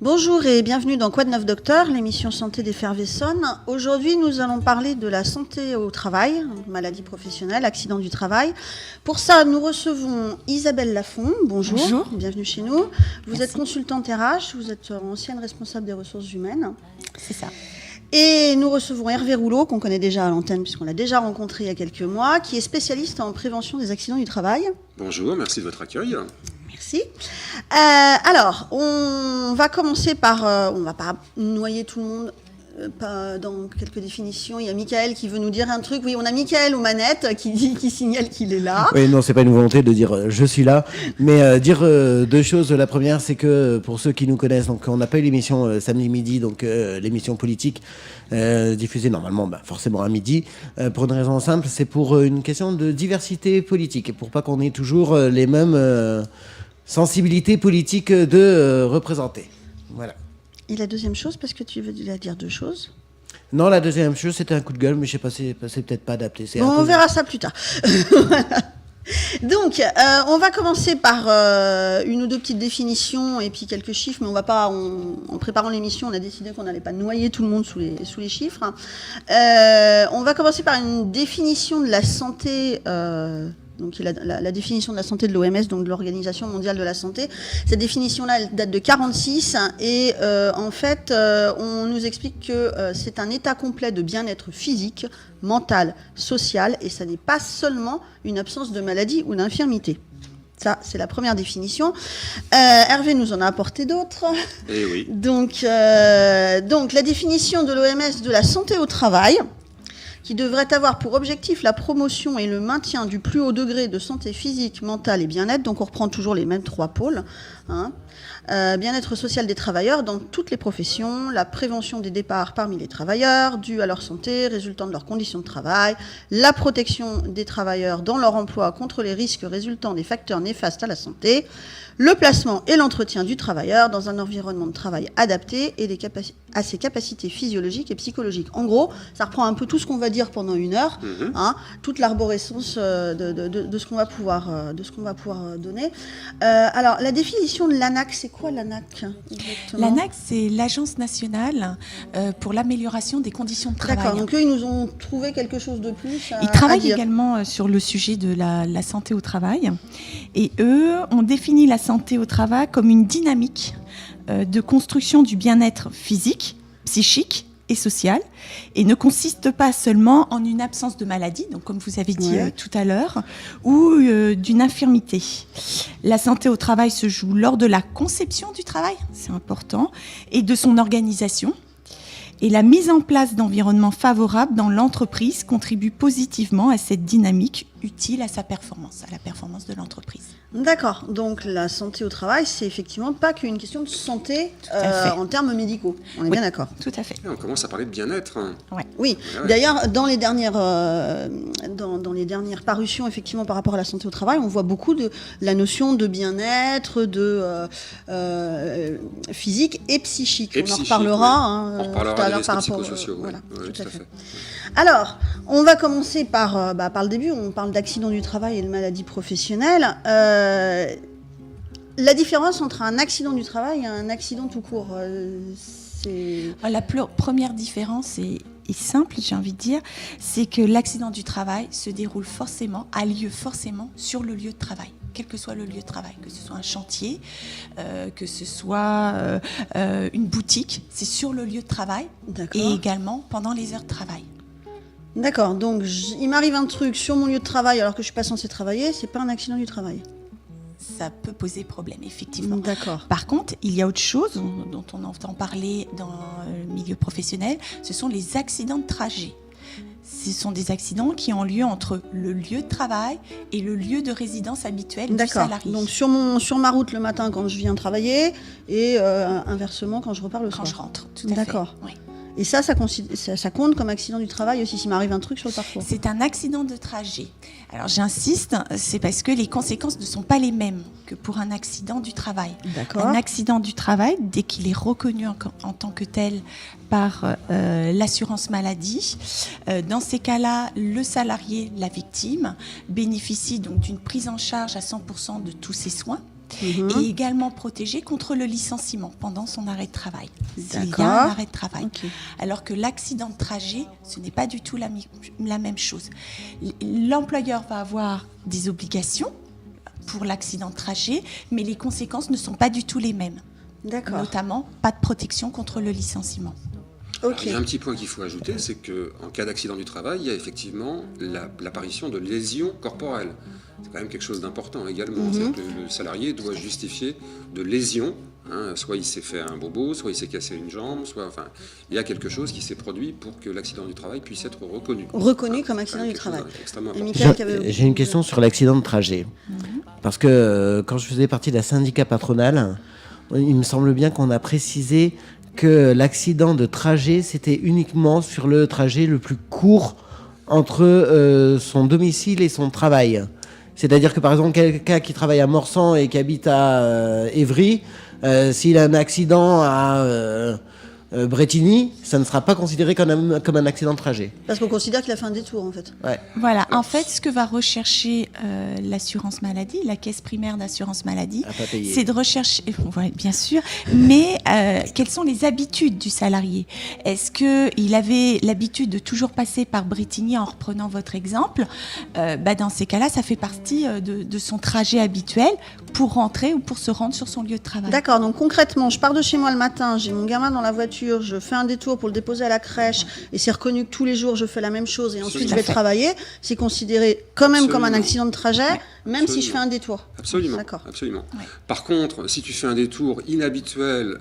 Bonjour et bienvenue dans Quoi de neuf docteur, l'émission santé d'Effervescent. Aujourd'hui, nous allons parler de la santé au travail, maladie professionnelle, accident du travail. Pour ça, nous recevons Isabelle Lafont. Bonjour. Bonjour. Bienvenue chez nous. Vous Merci. êtes consultante RH, vous êtes ancienne responsable des ressources humaines. C'est ça. Et nous recevons Hervé Rouleau, qu'on connaît déjà à l'antenne puisqu'on l'a déjà rencontré il y a quelques mois, qui est spécialiste en prévention des accidents du travail. Bonjour, merci de votre accueil. Merci. Alors, on va commencer par... on ne va pas noyer tout le monde pas dans quelques définitions. Il y a Mickaël qui veut nous dire un truc. Oui, on a Mickaël aux manettes qui signale qu'il est là. Oui, non, c'est pas une volonté de dire je suis là, mais dire deux choses. La première, c'est que pour ceux qui nous connaissent, donc on n'a pas eu l'émission samedi midi, donc l'émission politique diffusée normalement forcément à midi, pour une raison simple, c'est pour une question de diversité politique, et pour pas qu'on ait toujours les mêmes sensibilités politiques de représenter. Voilà. Et la deuxième chose, parce que tu veux dire deux choses. Non, la deuxième chose, c'était un coup de gueule, mais je sais pas, c'est peut-être pas adapté. Bon, on verra ça plus tard. Voilà. Donc, on va commencer par une ou deux petites définitions et puis quelques chiffres, mais on va pas, en préparant l'émission, on a décidé qu'on n'allait pas noyer tout le monde sous les chiffres. On va commencer par une définition de la santé. Donc la définition de la santé de l'OMS, donc de l'Organisation mondiale de la santé. Cette définition-là, elle date de 1946 et en fait, on nous explique que c'est un état complet de bien-être physique, mental, social, et ça n'est pas seulement une absence de maladie ou d'infirmité. Ça, c'est la première définition. Hervé nous en a apporté d'autres. Eh oui. Donc la définition de l'OMS de la santé au travail, qui devrait avoir pour objectif la promotion et le maintien du plus haut degré de santé physique, mentale et bien-être. Donc on reprend toujours les mêmes trois pôles. Bien-être social des travailleurs dans toutes les professions, la prévention des départs parmi les travailleurs dus à leur santé résultant de leurs conditions de travail, la protection des travailleurs dans leur emploi contre les risques résultant des facteurs néfastes à la santé, le placement et l'entretien du travailleur dans un environnement de travail adapté et à ses capacités physiologiques et psychologiques. En gros, ça reprend un peu tout ce qu'on va dire pendant une heure, toute l'arborescence de ce qu'on va pouvoir donner. Alors, la définition de l'ANAC, c'est quoi l'ANAC exactement ? L'ANAC, c'est l'Agence nationale pour l'amélioration des conditions de travail. D'accord, donc eux, ils nous ont trouvé quelque chose de plus à Ils travaillent dire. également sur le sujet de la santé au travail. Et eux ont défini la santé au travail comme une dynamique de construction du bien-être physique, psychique et social, et ne consiste pas seulement en une absence de maladie, donc comme vous avez dit tout à l'heure, ou d'une infirmité. La santé au travail se joue lors de la conception du travail, c'est important, et de son organisation. Et la mise en place d'environnements favorables dans l'entreprise contribue positivement à cette dynamique utile à sa performance, à la performance de l'entreprise. D'accord, donc la santé au travail, c'est effectivement pas qu'une question de santé en termes médicaux. On est bien d'accord. Tout à fait. Et on commence à parler de bien-être. Ouais. Oui, Ouais. d'ailleurs, dans les dernières parutions, effectivement, par rapport à la santé au travail, on voit beaucoup de la notion de bien-être, de physique et psychique. Et on en psychique, reparlera, oui. On reparlera tout à des l'heure risques par rapport psychosociaux. voilà, Oui, tout à fait. Alors, on va commencer par le début. On parle d'accident du travail et de maladie professionnelle. La différence entre un accident du travail et un accident tout court, c'est... La première différence est simple, j'ai envie de dire, c'est que l'accident du travail se déroule forcément, a lieu forcément sur le lieu de travail, quel que soit le lieu de travail, que ce soit un chantier, que ce soit une boutique, c'est sur le lieu de travail. D'accord. Et également pendant les heures de travail. D'accord, donc il m'arrive un truc sur mon lieu de travail alors que je suis pas censée travailler, c'est pas un accident du travail. Ça peut poser problème, effectivement. D'accord. Par contre, il y a autre chose dont on entend parler dans le milieu professionnel, ce sont les accidents de trajet. Ce sont des accidents qui ont lieu entre le lieu de travail et le lieu de résidence habituel du salarié. Donc sur ma route le matin quand je viens travailler et inversement quand je repars le soir. Quand je rentre, tout à fait. D'accord. Oui. Et ça compte comme accident du travail aussi, s'il m'arrive un truc sur le parcours. C'est un accident de trajet. Alors j'insiste, c'est parce que les conséquences ne sont pas les mêmes que pour un accident du travail. D'accord. Un accident du travail, dès qu'il est reconnu en tant que tel par l'assurance maladie, dans ces cas-là, le salarié, la victime, bénéficie donc d'une prise en charge à 100% de tous ses soins. Et également protégé contre le licenciement pendant son arrêt de travail. S'il y D'accord. a un arrêt de travail. Ok. Alors que l'accident de trajet, ce n'est pas du tout la même chose. L'employeur va avoir des obligations pour l'accident de trajet, mais les conséquences ne sont pas du tout les mêmes. D'accord. Notamment, pas de protection contre le licenciement. Alors, Ok. il y a un petit point qu'il faut ajouter, c'est qu'en cas d'accident du travail, il y a effectivement l'apparition de lésions corporelles. C'est quand même quelque chose d'important également. C'est-à-dire que le salarié doit justifier de lésions. Soit il s'est fait un bobo, soit il s'est cassé une jambe, enfin, il y a quelque chose qui s'est produit pour que l'accident du travail puisse être reconnu. Reconnu comme accident C'est du quelque chose travail. d'extrêmement Et important. Michael, qui avait- J'ai une question sur l'accident de trajet. Parce que quand je faisais partie d'un syndicat patronal, il me semble bien qu'on a précisé que l'accident de trajet, c'était uniquement sur le trajet le plus court entre son domicile et son travail. C'est-à-dire que par exemple, quelqu'un qui travaille à Morsan et qui habite à Évry, s'il a un accident à Brétigny, ça ne sera pas considéré comme un accident de trajet. Parce qu'on considère qu'il a fait un détour, en fait. Ouais. Voilà, en fait, ce que va rechercher l'assurance maladie, la caisse primaire d'assurance maladie, À pas payer. c'est de rechercher, ouais, bien sûr, mais quelles sont les habitudes du salarié? Est-ce qu'il avait l'habitude de toujours passer par Brétigny en reprenant votre exemple? Dans ces cas-là, ça fait partie de son trajet habituel pour rentrer ou pour se rendre sur son lieu de travail. D'accord, donc concrètement, je pars de chez moi le matin, j'ai mon gamin dans la voiture, je fais un détour pour le déposer à la crèche, et c'est reconnu que tous les jours je fais la même chose, et ensuite je vais travailler, c'est considéré quand même comme un Absolument. accident de trajet, même si je Absolument. fais un détour. Absolument. D'accord. Absolument. Ouais. Par contre, si tu fais un détour inhabituel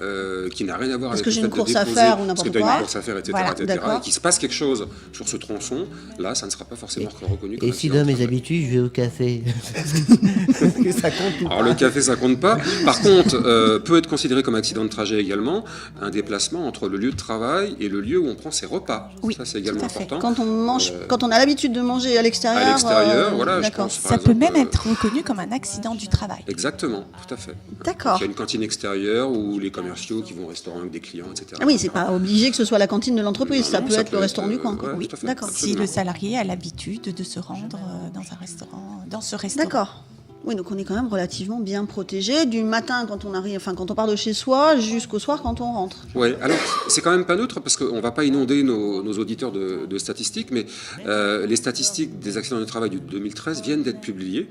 qui n'a rien à voir Parce avec que le j'ai fait une de course à déposer, faire ou parce n'importe que tu as quoi. une course à faire, etc., Voilà, etc., d'accord. et qu'il se passe quelque chose sur ce tronçon, là, ça ne sera pas forcément reconnu comme Et si accident dans de mes travail. habitudes, je vais au café. Est-ce que ça compte ou Alors pas le café, ça compte pas. Par contre, peut être considéré comme accident de trajet également un déplacement entre le lieu de travail et le lieu où on prend ses repas. Oui, Ça, c'est également tout à fait. important. Quand on mange, quand on a l'habitude de manger à l'extérieur. À l'extérieur, voilà, je d'accord. pense. Par Ça peut exemple, même être reconnu comme un accident du travail. Exactement, tout à fait. D'accord. Il y a une cantine extérieure ou les commerciaux qui vont au restaurant avec des clients, etc. Ah oui, c'est pas obligé que ce soit la cantine de l'entreprise, Non, ça non, peut ça être peut le être, restaurant du coin. quoi. ouais, Oui, tout à fait. d'accord. Si Absolument. le salarié a l'habitude de se rendre dans un restaurant, dans ce restaurant. D'accord. Oui, donc on est quand même relativement bien protégé du matin quand on arrive, enfin quand on part de chez soi, jusqu'au soir quand on rentre. Oui, alors c'est quand même pas neutre parce qu'on ne va pas inonder nos auditeurs de statistiques, mais les statistiques des accidents du travail du 2013 viennent d'être publiées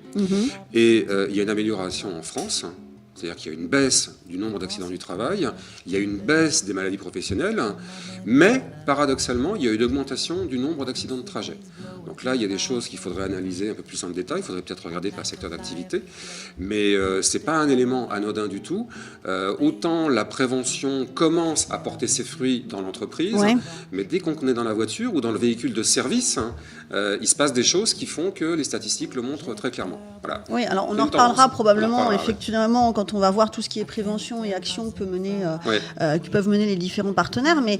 et il y a une amélioration en France. C'est-à-dire qu'il y a une baisse du nombre d'accidents du travail, il y a une baisse des maladies professionnelles, mais paradoxalement, il y a une augmentation du nombre d'accidents de trajet. Donc là, il y a des choses qu'il faudrait analyser un peu plus en détail, il faudrait peut-être regarder par secteur d'activité, mais ce n'est pas un élément anodin du tout. Autant la prévention commence à porter ses fruits dans l'entreprise, Ouais. mais dès qu'on est dans la voiture ou dans le véhicule de service, il se passe des choses qui font que les statistiques le montrent très clairement. Voilà. Oui, alors on C'est en une reparlera tendance. probablement On en reparlera, effectivement quand on va voir tout ce qui est prévention et action que, Ouais. que peuvent mener les différents partenaires. Mais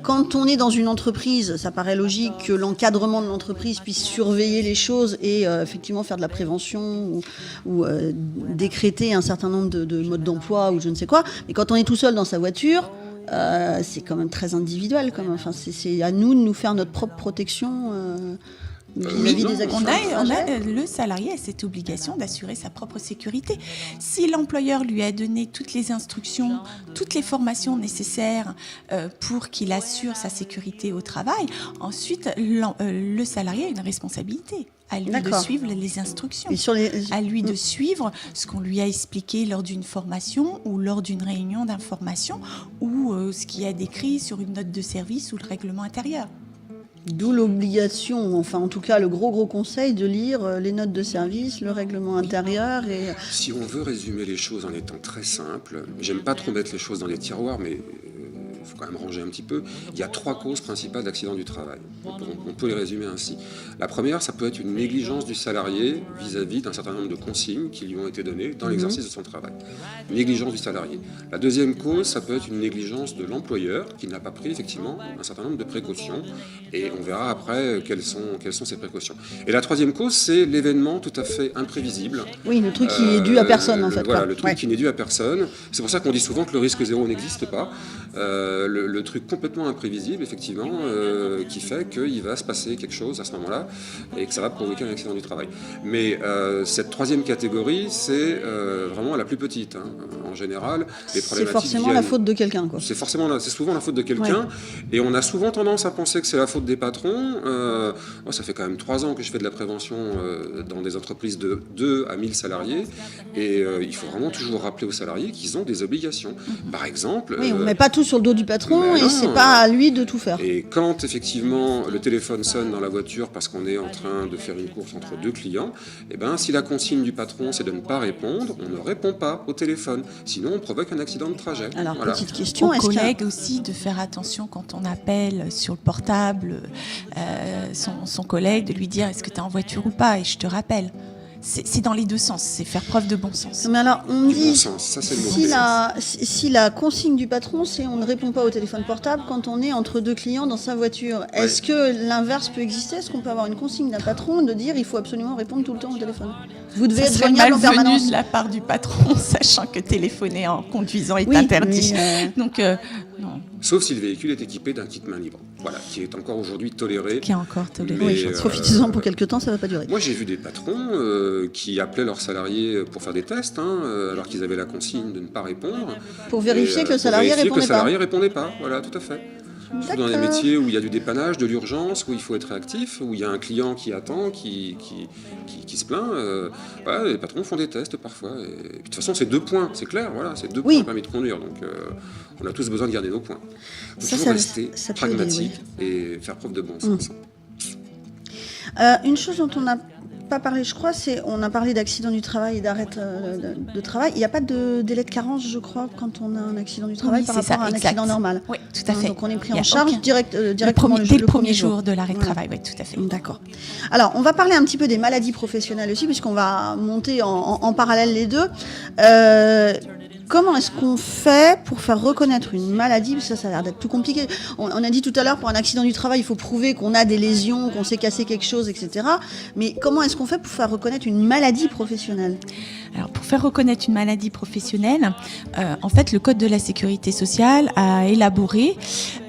quand on est dans une entreprise, ça paraît logique que l'encadrement de l'entreprise puisse surveiller les choses et effectivement faire de la prévention ou décréter un certain nombre de modes d'emploi ou je ne sais quoi. Mais quand on est tout seul dans sa voiture, c'est quand même très individuel. Quand même. Enfin, c'est à nous de nous faire notre propre protection vis-à-vis non, des actions. Le salarié a cette obligation d'assurer sa propre sécurité. Si l'employeur lui a donné toutes les instructions, toutes les formations nécessaires pour qu'il assure sa sécurité au travail, ensuite le salarié a une responsabilité. À lui de D'accord. suivre les instructions. Et sur les... À lui de suivre ce qu'on lui a expliqué lors d'une formation ou lors d'une réunion d'information ou ce qui est décrit sur une note de service ou le règlement intérieur. D'où l'obligation, enfin en tout cas le gros conseil de lire les notes de service, le règlement intérieur et... Si on veut résumer les choses en étant très simple, j'aime pas trop mettre les choses dans les tiroirs, mais il faut quand même ranger un petit peu. Il y a 3 causes principales d'accidents du travail. On peut les résumer ainsi. La première, ça peut être une négligence du salarié vis-à-vis d'un certain nombre de consignes qui lui ont été données dans l'exercice de son travail. Négligence du salarié. La deuxième cause, ça peut être une négligence de l'employeur qui n'a pas pris effectivement un certain nombre de précautions. Et on verra après quelles sont ces précautions. Et la troisième cause, c'est l'événement tout à fait imprévisible. Oui, le truc qui est dû à personne en fait. Voilà, quoi. le truc Ouais. qui n'est dû à personne. C'est pour ça qu'on dit souvent que le risque zéro n'existe pas. le truc complètement imprévisible, effectivement, qui fait qu'il va se passer quelque chose à ce moment-là et que ça va provoquer un accident du travail. Mais cette troisième catégorie, c'est vraiment la plus petite. Hein. En général, les problématiques c'est forcément la faute de quelqu'un, quoi. C'est souvent la faute de quelqu'un, et on a souvent tendance à penser que c'est la faute des patrons. Moi, ça fait quand même 3 ans que je fais de la prévention dans des entreprises de 2 à 1000 salariés, et il faut vraiment toujours rappeler aux salariés qu'ils ont des obligations. Par exemple... Oui, on ne met pas tout sur le dos du patron, et non, c'est pas à lui de tout faire. Et quand, effectivement, le téléphone sonne dans la voiture parce qu'on est en train de faire une course entre 2 clients, eh ben, si la consigne du patron, c'est de ne pas répondre, on ne répond pas au téléphone. Sinon, on provoque un accident de trajet. Alors, voilà. petite question, aux est-ce collègues aussi de faire attention quand on appelle sur le portable son collègue, de lui dire est-ce que tu es en voiture ou pas, et je te rappelle. C'est dans les deux sens, c'est faire preuve de bon sens. Mais alors, on Du dit, bon sens, ça c'est le mot. si la consigne du patron, c'est on ne répond pas au téléphone portable quand on est entre 2 clients dans sa voiture. Ouais. Est-ce que l'inverse peut exister? Est-ce qu'on peut avoir une consigne d'un patron de dire il faut absolument répondre tout le temps au téléphone? Vous devez Ça être serait joignable en malvenu permanence. de la part du patron, sachant que téléphoner en conduisant est interdit. Donc, non, Sauf si le véhicule est équipé d'un kit main libre, voilà, qui est encore aujourd'hui toléré. qui est encore toléré. Mais, Oui, profitez-en pour quelques temps, ça ne va pas durer. Moi, j'ai vu des patrons qui appelaient leurs salariés pour faire des tests, alors qu'ils avaient la consigne de ne pas répondre. Pour vérifier Et, que le salarié pour vérifier répondait que le salarié répondait pas. Voilà, tout à fait. Surtout dans des D'accord. métiers où il y a du dépannage, de l'urgence, où il faut être réactif, où il y a un client qui attend, qui se plaint. Voilà, les patrons font des tests parfois. Et puis, de toute façon, c'est 2 points, c'est clair. Voilà, c'est 2 points permis de conduire. Donc, on a tous besoin de garder nos points. Il faut toujours rester ça peut pragmatique aider, et faire preuve de bon sens. Une chose dont on n'a pas parlé, je crois, c'est on a parlé d'accident du travail et d'arrêt de travail. Il n'y a pas de délai de carence, je crois, quand on a un accident du travail par rapport à un accident normal. Oui, tout à fait. Donc on est pris Il y a en charge aucun- directement dès le premier jour de l'arrêt de travail, oui, tout à fait. D'accord. Alors, on va parler un petit peu des maladies professionnelles aussi, puisqu'on va monter en parallèle les deux. Comment est-ce qu'on fait pour faire reconnaître une maladie? Ça a l'air d'être plus compliqué. On a dit tout à l'heure, pour un accident du travail, il faut prouver qu'on a des lésions, qu'on s'est cassé quelque chose, etc. Mais comment est-ce qu'on fait pour faire reconnaître une maladie professionnelle? Alors, pour faire reconnaître une maladie professionnelle, en fait, le Code de la Sécurité sociale a élaboré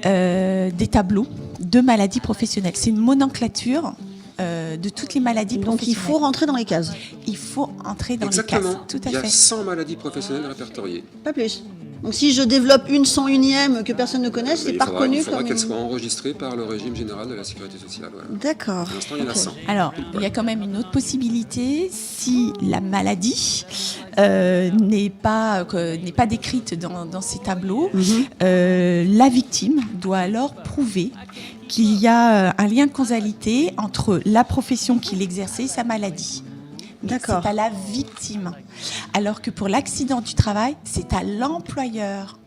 des tableaux de maladies professionnelles. C'est une nomenclature de toutes les maladies Donc, il professionnelles. faut rentrer dans les cases. Il faut entrer dans Exactement. les cases. Tout à Il y a fait. 100 maladies professionnelles répertoriées. Pas plus. Donc, si je développe une 101e que personne ne connaît, c'est pas reconnu Il faudra comme qu'elle une... soit enregistrée par le régime général de la sécurité sociale. Voilà. D'accord. Pour l'instant, il y en a 100. Alors, il y a quand même une autre possibilité. Si la maladie n'est pas décrite dans ces tableaux, la victime doit alors prouver qu'il y a un lien de causalité entre la profession qu'il exerçait et sa maladie. D'accord. C'est à la victime. Alors que pour l'accident du travail, c'est à l'employeur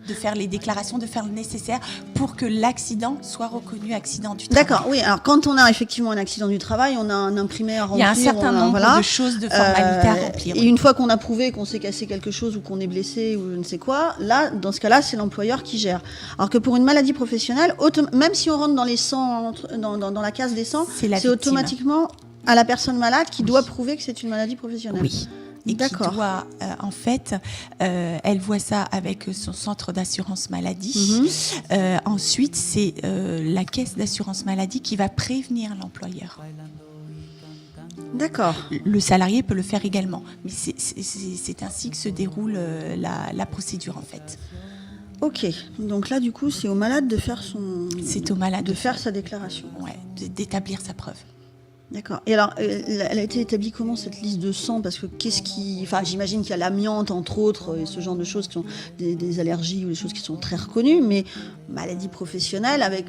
de faire les déclarations, de faire le nécessaire pour que l'accident soit reconnu accident du travail. D'accord, oui. Alors, quand on a effectivement un accident du travail, on a un imprimé à Il remplir. y a un certain nombre de choses, de formalités à remplir. Et une fois qu'on a prouvé qu'on s'est cassé quelque chose ou qu'on est blessé ou je ne sais quoi, là, dans ce cas-là, c'est l'employeur qui gère. Alors que pour une maladie professionnelle, même si on rentre dans les 100, dans la case des 100, C'est la c'est victime. automatiquement à la personne malade qui doit prouver que c'est une maladie professionnelle. Oui. Et D'accord. qui doit, en fait, elle voit ça avec son centre d'assurance maladie. Ensuite, c'est la caisse d'assurance maladie qui va prévenir l'employeur. D'accord. Le salarié peut le faire également, mais c'est ainsi que se déroule la procédure, en fait. Ok. Donc là, du coup, c'est au malade de faire C'est au malade de faire sa déclaration. Ouais, d'établir sa preuve. D'accord. Et alors, elle a été établie comment, cette liste de 100? Parce que Enfin, j'imagine qu'il y a l'amiante, entre autres, et ce genre de choses qui sont des allergies ou des choses qui sont très reconnues, mais maladie professionnelle, avec,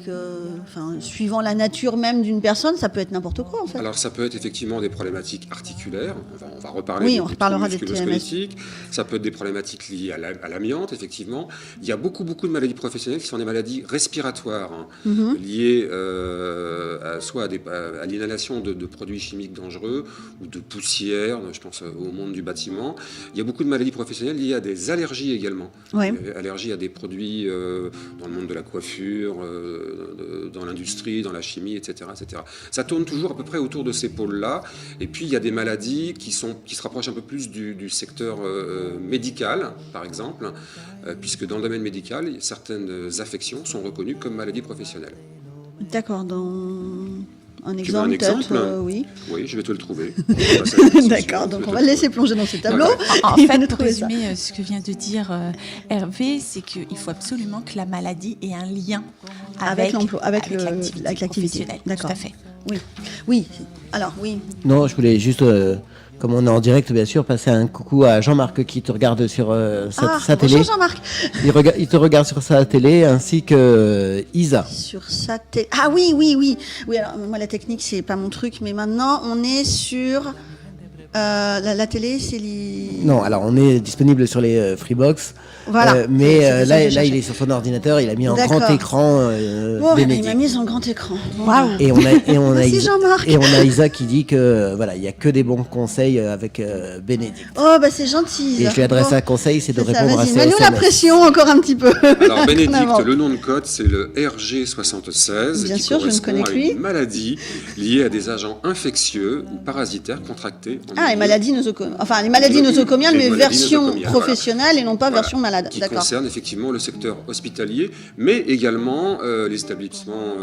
suivant la nature même d'une personne, ça peut être n'importe quoi, en fait. Alors, ça peut être effectivement des problématiques articulaires. On va reparler Oui, des on reparlera des musculo-squelettiques. Ça peut être des problématiques liées à l'amiante, effectivement. Il y a beaucoup de maladies professionnelles qui sont des maladies respiratoires, liées soit à l'inhalation de de produits chimiques dangereux ou de poussière, je pense au monde du bâtiment. Il y a beaucoup de maladies professionnelles liées à des allergies également. Ouais. Allergies à des produits dans le monde de la coiffure, dans l'industrie, dans la chimie, etc., etc. Ça tourne toujours à peu près autour de ces pôles-là. Et puis il y a des maladies qui se rapprochent un peu plus du secteur médical, par exemple, puisque dans le domaine médical, certaines affections sont reconnues comme maladies professionnelles. D'accord, dans un Tu veux exemple, un exemple peut-être, oui. Oui, je vais te le trouver. D'accord, donc on va le laisser plonger dans ce tableau. En Il va fait, nous pour trouver ça. résumer ce que vient de dire Hervé, c'est qu'il faut absolument que la maladie ait un lien Avec l'emploi, avec l'activité. professionnelle. D'accord. Tout à fait. Oui. Alors, oui. Non, je voulais juste, comme on est en direct, bien sûr, passer un coucou à Jean-Marc qui te regarde sur sa télé. Bonjour Jean-Marc. Il te regarde sur sa télé, ainsi que Isa. Sur sa télé. Ah oui. Oui, alors moi la technique, c'est pas mon truc, mais maintenant on est sur la télé, c'est les. Non, alors on est disponible sur les Freebox. Voilà. Mais C'est ça que là, j'ai il est sur son ordinateur, il a mis en D'accord. grand écran Oh, il Bénédicte. m'a mis en grand écran. Waouh. Et on a Merci Isa, Jean-Marc. et on a Isa qui dit que voilà, il y a que des bons conseils avec Bénédicte. Oh bah c'est gentil. Et je lui adresse Bon. un conseil, c'est de C'est ça, répondre à vas-y, ses mets-nous la SMS. pression encore un petit peu. Alors Bénédicte, En avant. le nom de code, c'est le RG76, Bien qui sûr, je ne correspond connais à que lui. une maladie liée à des agents infectieux ou parasitaires contractés. en Ah, les milieu maladies nosocomiales. Enfin, les maladies nosocomiales, Les mais maladies version nosocomiales, professionnelle et non pas Voilà. version malade. Qui D'accord. concerne effectivement le secteur hospitalier, mais également les établissements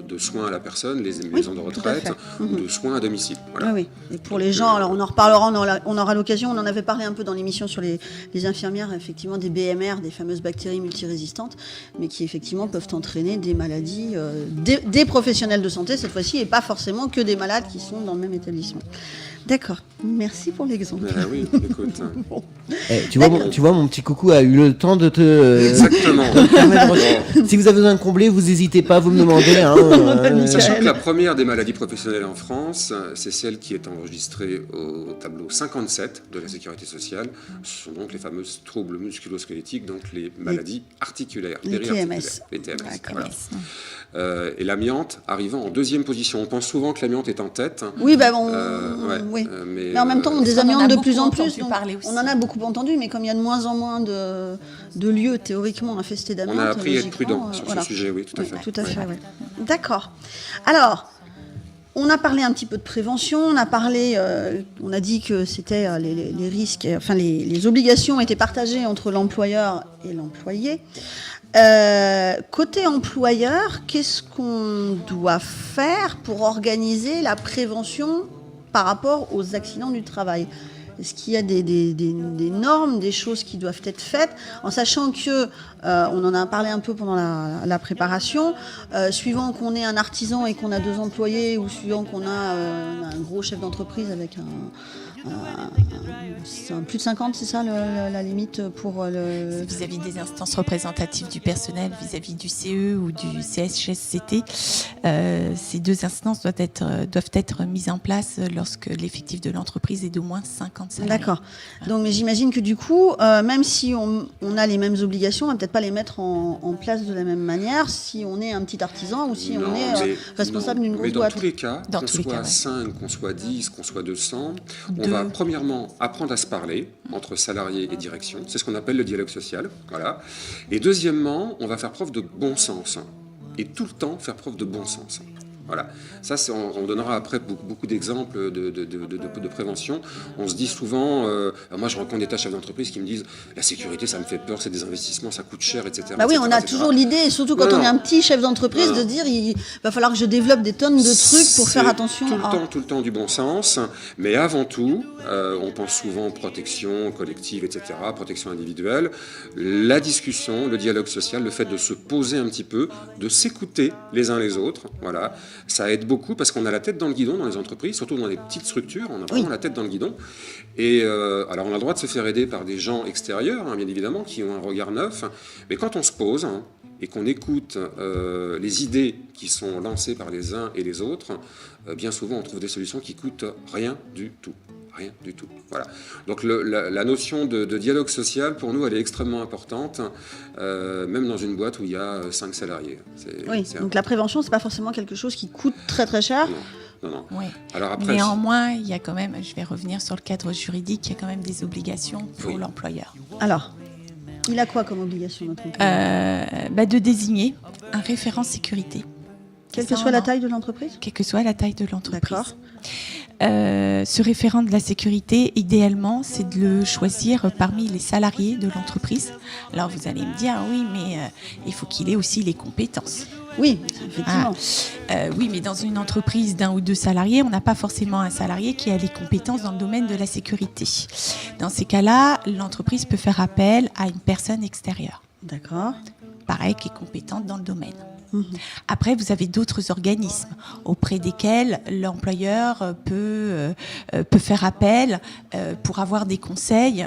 de soins à la personne, les maisons de tout à retraite, fait. ou de soins à domicile. Voilà. Oui. Et pour les gens, alors on en reparlera, on aura l'occasion, on en avait parlé un peu dans l'émission sur les infirmières, effectivement, des BMR, des fameuses bactéries multirésistantes, mais qui effectivement peuvent entraîner des maladies des professionnels de santé cette fois-ci, et pas forcément que des malades qui sont dans le même établissement. D'accord. Merci pour l'exemple. Oui, écoute. Tu vois, mon petit coucou a eu le temps de te. Exactement. Si vous avez besoin de combler, vous n'hésitez pas, vous me demandez. Sachant que la première des maladies professionnelles en France, c'est celle qui est enregistrée au tableau 57 de la Sécurité sociale. Ce sont donc les fameuses troubles musculo-squelettiques, donc les maladies articulaires, Les périarticulaires, TMS. les TMS. D'accord. Voilà. Et l'amiante arrivant en deuxième position. On pense souvent que l'amiante est en tête. Oui, bah bon, oui. Mais en même temps, on parce qu'on en désamiante a de plus en beaucoup plus. entendu donc parler aussi. on en a beaucoup entendu, mais comme il y a de moins en moins de lieux théoriquement infestés d'amiante, On a appris à être logiquement, prudent sur voilà. ce sujet, oui, tout à Oui, fait. tout à Ouais. fait, oui. D'accord. Alors, on a parlé un petit peu de prévention, on a dit que c'était les risques, enfin les obligations étaient partagées entre l'employeur et l'employé. Côté employeur, qu'est-ce qu'on doit faire pour organiser la prévention par rapport aux accidents du travail ? Est-ce qu'il y a des normes, des choses qui doivent être faites, en sachant que, on en a parlé un peu pendant la préparation, suivant qu'on est un artisan et qu'on a 2 employés, ou suivant qu'on a un gros chef d'entreprise avec plus de 50, c'est ça la limite pour le... Vis-à-vis des instances représentatives du personnel, vis-à-vis du CE ou du CHSCT, ces 2 instances doivent être mises en place lorsque l'effectif de l'entreprise est d'au moins 50 salariés. D'accord. Donc, mais j'imagine que du coup, même si on a les mêmes obligations, on va peut-être pas les mettre en place de la même manière si on est un petit artisan ou si on est responsable d'une grosse mais boîte. Dans tous les cas, Dans qu'on tous les soit cas, ouais. 5, qu'on soit 10, qu'on soit 200, on va premièrement apprendre à se parler entre salariés et direction. C'est ce qu'on appelle le dialogue social. Voilà. Et deuxièmement, on va faire preuve de bon sens. Et tout le temps faire preuve de bon sens. Voilà. Ça, on donnera après beaucoup d'exemples de prévention. On se dit souvent, moi je rencontre des tas de chefs d'entreprise qui me disent la sécurité, ça me fait peur, c'est des investissements, ça coûte cher, etc. Bah oui, on a etc. toujours l'idée, et surtout quand Non, on est non. un petit chef d'entreprise, Non. de dire il va falloir que je développe des tonnes de trucs pour faire C'est attention tout le temps du bon sens, mais avant tout, on pense souvent protection collective, etc., protection individuelle. La discussion, le dialogue social, le fait de se poser un petit peu, de s'écouter les uns les autres, voilà, ça aide beaucoup parce qu'on a la tête dans le guidon dans les entreprises, surtout dans les petites structures, on a vraiment la tête dans le guidon. Et alors on a le droit de se faire aider par des gens extérieurs, bien évidemment, qui ont un regard neuf, mais quand on se pose et qu'on écoute les idées qui sont lancées par les uns et les autres, bien souvent on trouve des solutions qui coûtent rien du tout. Rien du tout. Voilà. Donc la notion de dialogue social, pour nous, elle est extrêmement importante, même dans une boîte où il y a 5 salariés. Oui, donc la prévention, c'est pas forcément quelque chose qui coûte très très cher. Non. non. Oui. Alors après, Néanmoins, il y a quand même, je vais revenir sur le cadre juridique, il y a quand même des obligations pour l'employeur. Alors, il a quoi comme obligation, notre employeur De désigner un référent sécurité. Quelle que soit la taille de l'entreprise ? Quelle que soit la taille de l'entreprise. D'accord. Ce référent de la sécurité, idéalement, c'est de le choisir parmi les salariés de l'entreprise. Alors vous allez me dire, oui, mais il faut qu'il ait aussi les compétences. Oui, effectivement. Oui, mais dans une entreprise d'1 ou 2 salariés, on n'a pas forcément un salarié qui a les compétences dans le domaine de la sécurité. Dans ces cas-là, l'entreprise peut faire appel à une personne extérieure. D'accord. Pareil, qui est compétente dans le domaine. Après, vous avez d'autres organismes auprès desquels l'employeur peut faire appel pour avoir des conseils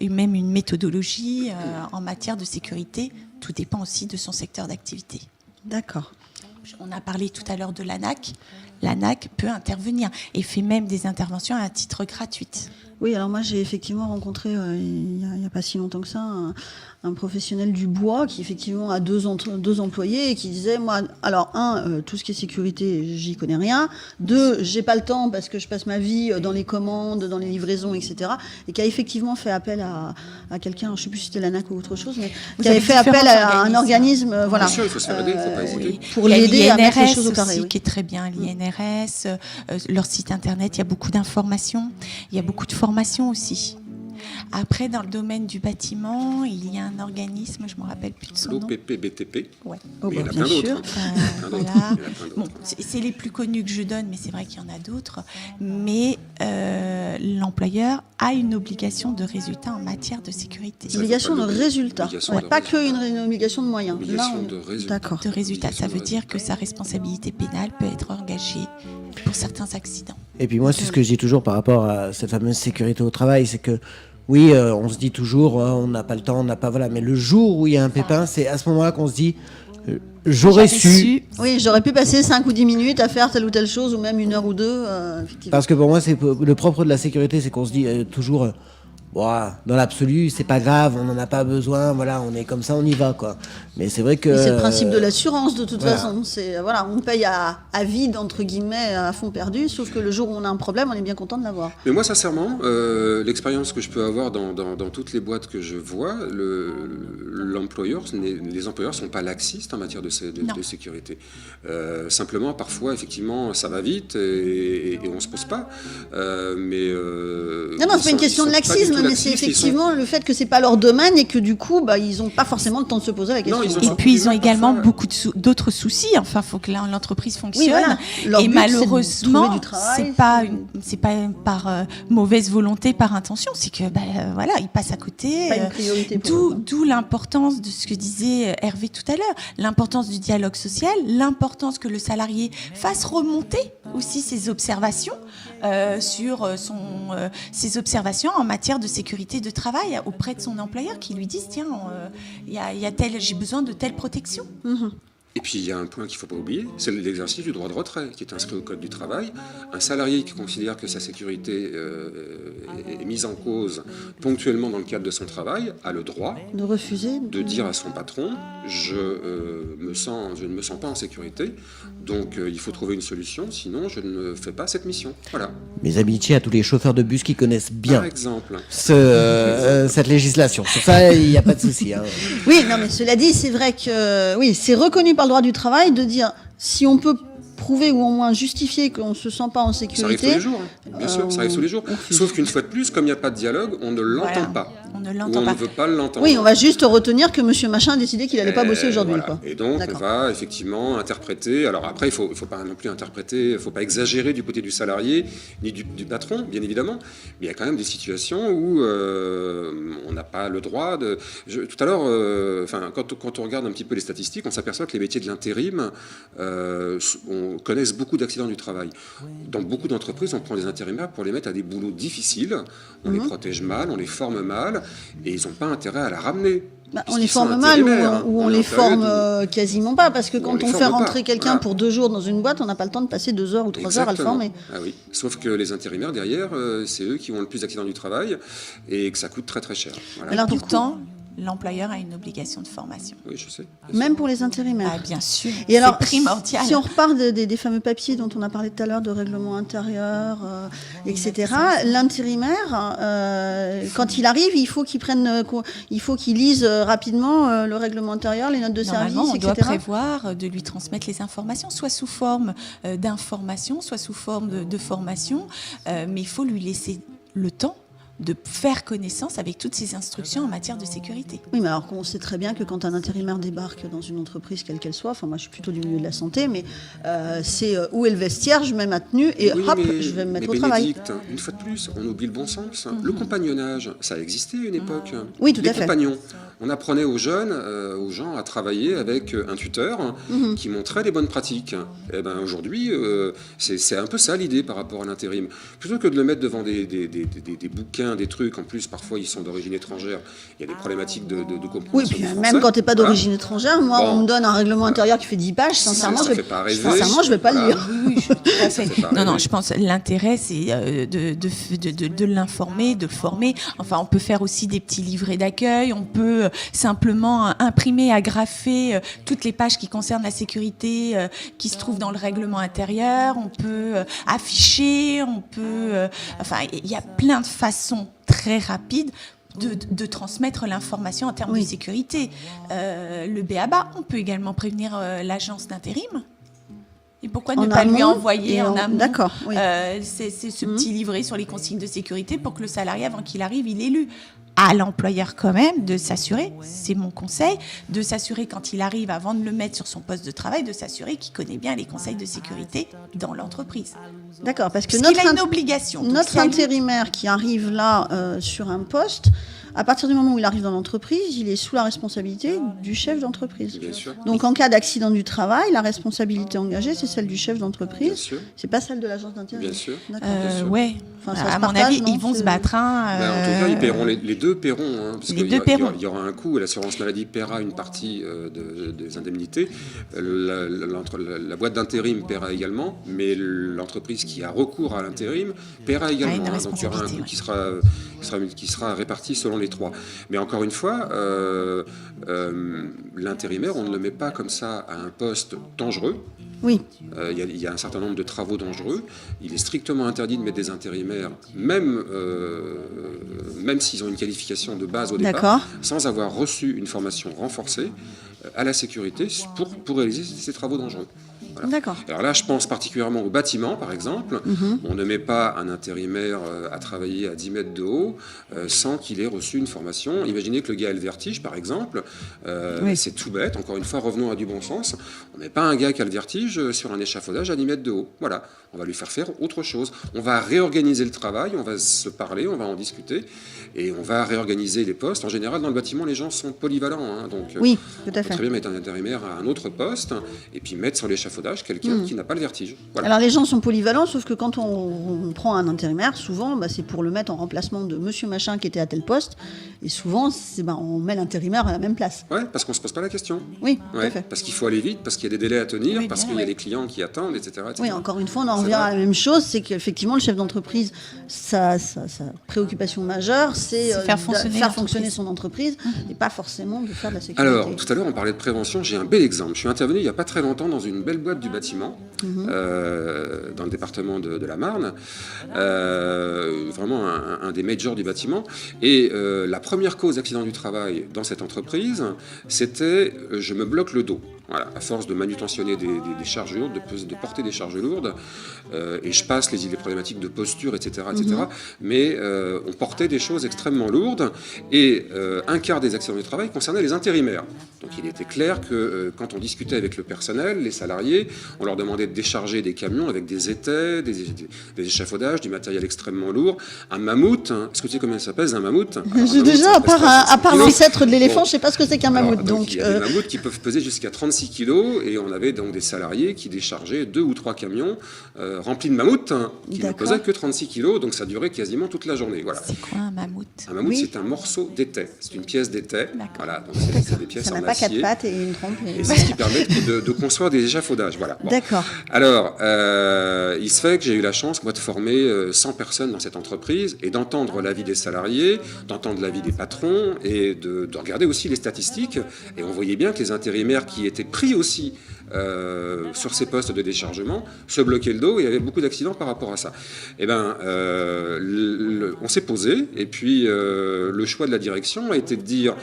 et même une méthodologie en matière de sécurité. Tout dépend aussi de son secteur d'activité. D'accord. On a parlé tout à l'heure de l'ANAC. L'ANAC peut intervenir et fait même des interventions à titre gratuit. Oui, alors moi j'ai effectivement rencontré il n'y a pas si longtemps que ça un professionnel du bois qui effectivement a deux employés et qui disait moi alors tout ce qui est sécurité j'y connais rien, 2 j'ai pas le temps parce que je passe ma vie dans les commandes, dans les livraisons, etc. et qui a effectivement fait appel à quelqu'un, je sais plus si c'était l'ANAC ou autre chose, mais qui avait fait appel à un organisme Bien sûr, il faut se faire aider, il ne faut pas hésiter. Pour l'aider à mettre les choses au carré. Aussi, qui est très bien, l'INRS, leur site internet, il y a beaucoup d'informations, il y a beaucoup de formations aussi. Après, dans le domaine du bâtiment, il y a un organisme, je ne me rappelle plus de son nom. L'OPPBTP. Ouais. Mais il y en a bien plein sûr. d'autres. Voilà. Bon, c'est les plus connus que je donne, mais c'est vrai qu'il y en a d'autres. Mais l'employeur a une obligation de résultat en matière de sécurité. Obligation de résultat, pas qu'une obligation de moyens. Obligation de résultat. D'accord. De résultat, ça veut dire que sa responsabilité pénale peut être engagée pour certains accidents. Et puis moi, c'est ce que je dis toujours par rapport à cette fameuse sécurité au travail, c'est que oui, on se dit toujours, on n'a pas le temps, on n'a pas... Voilà, mais le jour où il y a un pépin, c'est à ce moment-là qu'on se dit, j'aurais su... Oui, j'aurais pu passer 5 ou 10 minutes à faire telle ou telle chose, ou même 1 heure ou 2, effectivement. Parce que pour moi, c'est le propre de la sécurité, c'est qu'on se dit toujours... dans l'absolu, c'est pas grave, on n'en a pas besoin, voilà, on est comme ça, on y va, quoi. Mais c'est vrai que... Et c'est le principe de l'assurance, de toute voilà. façon. C'est, voilà, on paye à vide, entre guillemets, à fond perdu, sauf que le jour où on a un problème, on est bien content de l'avoir. Mais moi, sincèrement, l'expérience que je peux avoir dans toutes les boîtes que je vois, l'employeur, les employeurs ne sont pas laxistes en matière de sécurité. Simplement, parfois, effectivement, ça va vite et on ne se pose pas. Non, c'est pas une question de laxisme, mais c'est effectivement le fait que c'est pas leur domaine et que du coup, ils n'ont pas forcément le temps de se poser la question. Et puis ils ont également beaucoup d'autres soucis. Enfin, il faut que l'entreprise fonctionne. Oui, voilà. Et malheureusement, c'est c'est pas par mauvaise volonté, par intention. C'est que voilà, ils passent à côté. Pas une priorité pour eux. D'où l'importance de ce que disait Hervé tout à l'heure, l'importance du dialogue social, l'importance que le salarié fasse remonter aussi ses observations sur ses observations en matière de sécurité de travail auprès de son employeur, qui lui disent tiens, j'ai besoin de telle protection. Et puis il y a un point qu'il ne faut pas oublier, c'est l'exercice du droit de retrait qui est inscrit au Code du travail. Un salarié qui considère que sa sécurité est mise en cause ponctuellement dans le cadre de son travail a le droit de refuser, de dire à son patron je ne me sens pas en sécurité, donc il faut trouver une solution, sinon je ne fais pas cette mission. Voilà. Mes amitiés à tous les chauffeurs de bus qui connaissent bien Par exemple. cette législation. Sur ça, il n'y a pas de souci. Hein. Oui, non, mais cela dit, c'est vrai que oui, c'est reconnu par le droit du travail de dire si on peut prouver ou au moins justifier qu'on ne se sent pas en sécurité. Ça arrive tous les jours, bien sûr, ça arrive tous les jours. Sauf qu'une fois de plus, comme il n'y a pas de dialogue, on ne l'entend pas. On ne Ou l'entend on pas. ne veut pas l'entendre. Oui, on va juste retenir que monsieur machin a décidé qu'il n'allait pas bosser aujourd'hui. Voilà. Quoi. Et donc, D'accord. on va effectivement interpréter. Alors après, il ne faut pas non plus interpréter, il ne faut pas exagérer du côté du salarié, ni du patron, bien évidemment. Mais il y a quand même des situations où on n'a pas le droit de... Tout à l'heure, quand on regarde un petit peu les statistiques, on s'aperçoit que les métiers de l'intérim on connaissent beaucoup d'accidents du travail. Dans beaucoup d'entreprises, on prend des intérimaires pour les mettre à des boulots difficiles. On les protège mal, on les forme mal, et ils n'ont pas intérêt à la ramener. On les forme mal ou on les forme quasiment pas, parce que quand on fait rentrer quelqu'un pour 2 jours dans une boîte, on n'a pas le temps de passer 2 heures ou 3 heures à le former. Ah oui. Sauf que les intérimaires, derrière, c'est eux qui ont le plus d'accidents du travail et que ça coûte très très cher. Voilà. Alors, l'employeur a une obligation de formation. Oui, je sais. Même pour les intérimaires. Ah, bien sûr, Et alors, c'est primordial. si on repart des fameux papiers dont on a parlé tout à l'heure, de règlement intérieur, etc., l'intérimaire, quand il arrive, il faut qu'il lise rapidement le règlement intérieur, les notes de service, Normalement, on etc. doit prévoir de lui transmettre les informations, soit sous forme d'information, soit sous forme de formation, mais il faut lui laisser le temps de faire connaissance avec toutes ces instructions en matière de sécurité. Oui, mais alors on sait très bien que quand un intérimaire débarque dans une entreprise, quelle qu'elle soit, enfin moi je suis plutôt du milieu de la santé, mais c'est où est le vestiaire, je mets ma tenue et Oui, hop, mais- je vais me mettre mais au travail. Bénédicte, une fois de plus, on oublie le bon sens. Le compagnonnage, ça existait à une époque. Oui, tout Les à fait. compagnons. On apprenait aux jeunes, aux gens à travailler avec un tuteur qui montrait les bonnes pratiques. Et ben aujourd'hui, c'est un peu ça l'idée par rapport à l'intérim. Plutôt que de le mettre devant des bouquins, des trucs, en plus parfois ils sont d'origine étrangère, il y a des problématiques de compréhension. Oui, puis du même français. quand t'es pas d'origine étrangère, moi Bon. on me donne un règlement intérieur qui fait 10 pages, Ça sincèrement, fait pas rêver. je vais pas le Voilà. lire. Oui, tout à fait. fait pas Non, rêver. je pense que l'intérêt, c'est de l'informer, de le former. Enfin, on peut faire aussi des petits livrets d'accueil, on peut simplement imprimer, agrafer toutes les pages qui concernent la sécurité qui se trouvent dans le règlement intérieur, on peut afficher, on peut... enfin, il y a plein de façons très rapides de transmettre l'information en termes Oui. de sécurité. Le BABA, on peut également prévenir l'agence d'intérim. Et pourquoi En ne pas lui amont envoyer et en amont D'accord, oui. c'est ce petit livret sur les consignes de sécurité pour que le salarié, avant qu'il arrive, il ait lu. À l'employeur quand même de s'assurer, c'est mon conseil, de s'assurer quand il arrive, avant de le mettre sur son poste de travail, de s'assurer qu'il connaît bien les conseils de sécurité dans l'entreprise. D'accord, parce que Parce qu'il a une obligation. Donc, notre c'est à lui. intérimaire qui arrive là sur un poste, à partir du moment où il arrive dans l'entreprise, il est sous la responsabilité du chef d'entreprise. Bien sûr. Donc en cas d'accident du travail, la responsabilité engagée, c'est celle du chef Bien d'entreprise, sûr. c'est pas celle de l'agence d'intérim. Bien sûr. D'accord. sûr. Ouais. Enfin, ça se À mon partage, avis, non, ils vont c'est- se battre. Hein, Ben, en tout cas, ils paieront, les deux paieront. Hein, parce Les qu'il deux y paieront. il y aura un coût, et l'assurance maladie paiera une partie des indemnités. La boîte d'intérim paiera également, mais l'entreprise qui a recours à l'intérim paiera également. une Donc il y aura un coût responsabilité, qui sera réparti selon les trois. Mais encore une fois, l'intérimaire, on ne le met pas comme ça à un poste dangereux. Oui, Il y a un certain nombre de travaux dangereux. Il est strictement interdit de mettre des intérimaires, même s'ils ont une qualification de base au départ, d'accord. sans avoir reçu une formation renforcée à la sécurité pour réaliser ces travaux dangereux. Voilà. D'accord. Alors là, je pense particulièrement au bâtiment, par exemple. On ne met pas un intérimaire à travailler à 10 mètres de haut sans qu'il ait reçu une formation. Imaginez que le gars ait le vertige, par exemple. Oui. C'est tout bête. Encore une fois, revenons à du bon sens. On ne met pas un gars qui a le vertige sur un échafaudage à 10 mètres de haut. Voilà. On va lui faire autre chose. On va réorganiser le travail, on va se parler, on va en discuter et on va réorganiser les postes. En général, dans le bâtiment, les gens sont polyvalents. Hein, donc, Oui, tout on à peut fait. très bien mettre un intérimaire à un autre poste et puis mettre sur l'échafaudage quelqu'un qui n'a pas le vertige. Voilà. Alors les gens sont polyvalents, sauf que quand on prend un intérimaire, souvent c'est pour le mettre en remplacement de monsieur machin qui était à tel poste, et souvent on met l'intérimaire à la même place. Ouais, parce qu'on ne se pose pas la question. Oui, tout Ouais, à fait. parce qu'il faut aller vite, parce qu'il y a des délais à tenir, Oui, parce bien, qu'il y a ouais. des clients qui attendent, etc. etc. Oui, encore une fois, on en C'est revient à vrai. la même chose, c'est qu'effectivement, le chef d'entreprise, sa préoccupation majeure, c'est C'est faire fonctionner l'entreprise. son entreprise, et pas forcément de faire de la sécurité. Alors, tout à l'heure, on parlait de prévention. J'ai un bel exemple. Je suis intervenu il n'y a pas très longtemps dans une belle boîte du bâtiment, dans le département de la Marne. Vraiment un des majors du bâtiment. Et la première cause d'accident du travail dans cette entreprise, c'était je me bloque le dos. Voilà, à force de manutentionner des charges lourdes, de porter des charges lourdes, et je passe les problématiques de posture, etc. Mais on portait des choses extrêmement lourdes, et un quart des accidents du travail concernaient les intérimaires. Donc il était clair que quand on discutait avec le personnel, les salariés, on leur demandait de décharger des camions avec des étais, des échafaudages, du matériel extrêmement lourd. Un mammouth, hein, est-ce que tu sais combien ça pèse un mammouth? Alors, un mammouth, Déjà, ça à pèse part 36 kilos. l'ancêtre de l'éléphant, Bon. je sais pas ce que c'est qu'un Alors, mammouth. Donc, il y a des mammouths qui peuvent peser jusqu'à 36 kilos, et on avait donc des salariés qui déchargeaient 2 ou 3 camions remplis de mammouths, hein, qui ne D'accord. pesaient que 36 kilos, donc ça durait quasiment toute la journée. Voilà. C'est quoi un mammouth? Un mammouth, Oui. c'est un morceau d'étai, c'est une pièce d'étai. D'accord. Voilà, donc c'est des pièces ça en n'a pas acier. 4 pattes et une trompe. Et c'est ce qui permet de construire des échafaudages. Voilà. Bon. D'accord. Alors, il se fait que j'ai eu la chance, moi, de former 100 personnes dans cette entreprise et d'entendre l'avis des salariés, d'entendre l'avis des patrons et de regarder aussi les statistiques. Et on voyait bien que les intérimaires qui étaient pris aussi sur ces postes de déchargement se bloquaient le dos et il y avait beaucoup d'accidents par rapport à ça. Eh bien, on s'est posé et puis le choix de la direction a été de dire,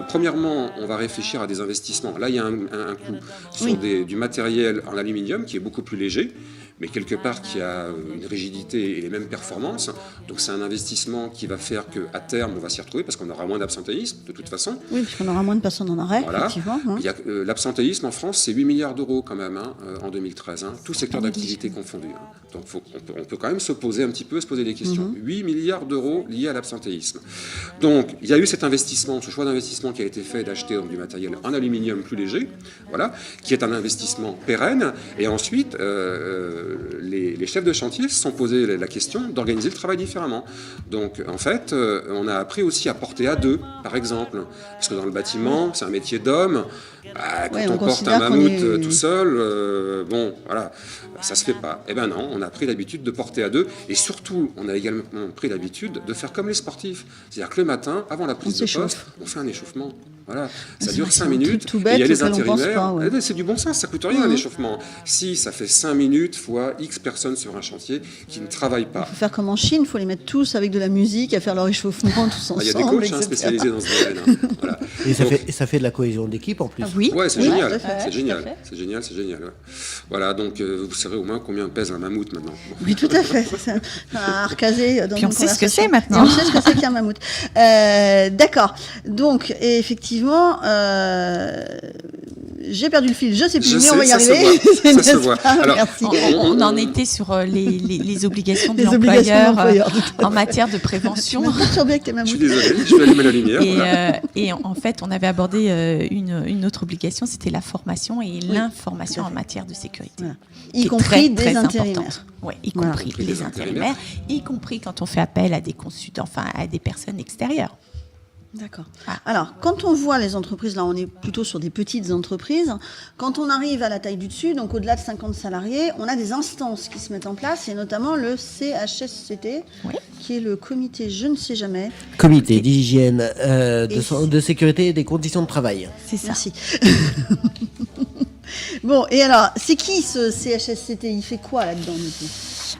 premièrement, on va réfléchir à des investissements. Là, il y a un coût sur du matériel en aluminium qui est beaucoup plus léger, mais quelque part qui a une rigidité et les mêmes performances. Donc c'est un investissement qui va faire qu'à terme, on va s'y retrouver parce qu'on aura moins d'absentéisme, de toute façon. Oui, puisqu'on aura moins de personnes en arrêt, voilà. effectivement. L'absentéisme en France, c'est 8 milliards d'euros quand même en 2013, tout secteur d'activité confondu. Donc on peut quand même se poser un petit peu, se poser des questions. 8 milliards d'euros liés à l'absentéisme. Donc il y a eu cet investissement, ce choix d'investissement qui a été fait d'acheter du matériel en aluminium plus léger, voilà, qui est un investissement pérenne. Et ensuite, les chefs de chantier se sont posé la question d'organiser le travail différemment. Donc, en fait, on a appris aussi à porter à deux, par exemple. Parce que dans le bâtiment, c'est un métier d'homme. Quand on porte un mammouth tout seul, voilà, ça se fait pas. Eh ben non, on a pris l'habitude de porter à deux. Et surtout, on a également pris l'habitude de faire comme les sportifs. C'est-à-dire que le matin, avant la prise de poste, on fait un échauffement. Voilà, ça dure 5 minutes. Tout bête, et il y a les intérimaires. pas, c'est du bon sens, ça coûte rien l'échauffement. Si ça fait 5 minutes fois X personnes sur un chantier qui ne travaillent pas. Il faut faire comme en Chine, il faut les mettre tous avec de la musique à faire leur échauffement tous ensemble. Il y a des coachs spécialisés dans ce domaine. Voilà. Et ça fait de la cohésion d'équipe en plus. Oui, ouais, c'est génial. C'est génial. Ouais. Voilà, donc vous saurez au moins combien pèse un mammouth maintenant. Bon. Oui, tout à fait. C'est un arcasé dans puis on une sait ce que conversation. c'est maintenant. Et on sait ce que c'est qu'un mammouth. D'accord. Donc, effectivement, j'ai perdu le fil. Je sais plus, mais on va y arriver. Ça se voit. Alors, merci. On en était sur les obligations de l'employeur en matière de prévention. Je suis perturbée avec tes mammouths. Je suis désolé, je vais allumer la lumière. Et en fait, on avait abordé une autre obligation, c'était la formation et l'information en matière de sécurité. Voilà. Y compris des intérimaires. Oui, y compris les intérimaires, y compris quand on fait appel à des consultants, enfin à des personnes extérieures. D'accord. Alors, quand on voit les entreprises, là on est plutôt sur des petites entreprises, quand on arrive à la taille du dessus, donc au-delà de 50 salariés, on a des instances qui se mettent en place, et notamment le CHSCT, qui est le comité je ne sais jamais. Comité d'hygiène, de sécurité et des conditions de travail. C'est ça. Merci. Bon, et alors, c'est qui ce CHSCT? Il fait quoi là-dedans du coup?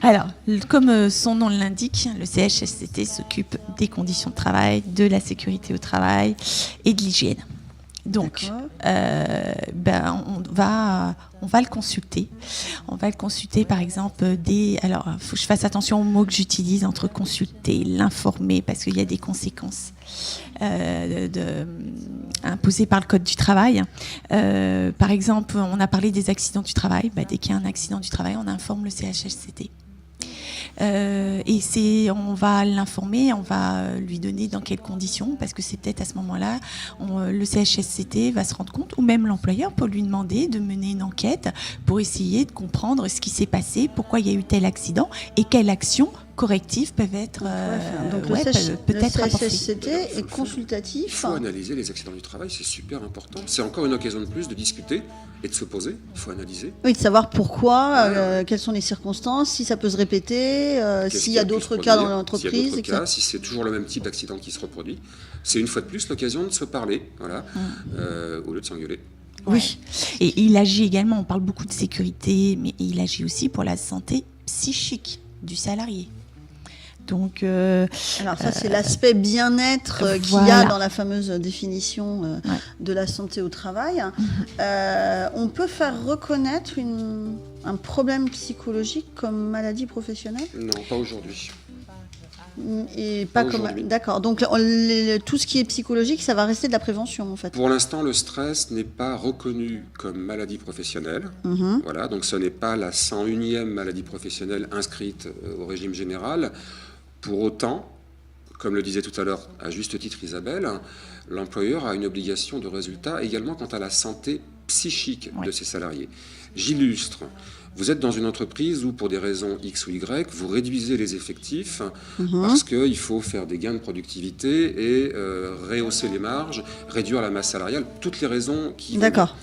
Alors, comme son nom l'indique, le CHSCT s'occupe des conditions de travail, de la sécurité au travail et de l'hygiène. Donc, on va le consulter. On va le consulter, par exemple, alors, il faut que je fasse attention aux mots que j'utilise entre consulter, l'informer, parce qu'il y a des conséquences imposées par le Code du travail. Par exemple, on a parlé des accidents du travail. Dès qu'il y a un accident du travail, on informe le CHSCT. Et on va l'informer, on va lui donner dans quelles conditions, parce que c'est peut-être à ce moment-là, le CHSCT va se rendre compte, ou même l'employeur peut lui demander de mener une enquête pour essayer de comprendre ce qui s'est passé, pourquoi il y a eu tel accident et quelles actions correctifs peuvent être peut-être apportés. Le CHSCT est consultatif. Il faut analyser les accidents du travail, c'est super important. C'est encore une occasion de plus de discuter et de se poser. Il faut analyser. Oui, de savoir pourquoi, quelles sont les circonstances, si ça peut se répéter, s'il y a d'autres cas dans l'entreprise. S'il y a d'autres cas, si c'est toujours le même type d'accident qui se reproduit. C'est une fois de plus l'occasion de se parler, au lieu de s'engueuler. Oui. Et il agit également, on parle beaucoup de sécurité, mais il agit aussi pour la santé psychique du salarié. Donc, alors ça, c'est l'aspect bien-être qu'il y a dans la fameuse définition de la santé au travail. On peut faire reconnaître un problème psychologique comme maladie professionnelle? Non, pas aujourd'hui. Et pas comme... D'accord. Donc tout ce qui est psychologique, ça va rester de la prévention en fait. Pour l'instant, le stress n'est pas reconnu comme maladie professionnelle. Voilà, donc ce n'est pas la 101e maladie professionnelle inscrite au régime général. Pour autant, comme le disait tout à l'heure à juste titre Isabelle, l'employeur a une obligation de résultat également quant à la santé psychique Oui. de ses salariés. J'illustre. Vous êtes dans une entreprise où, pour des raisons X ou Y, vous réduisez les effectifs parce qu'il faut faire des gains de productivité et rehausser les marges, réduire la masse salariale, toutes les raisons qui... D'accord.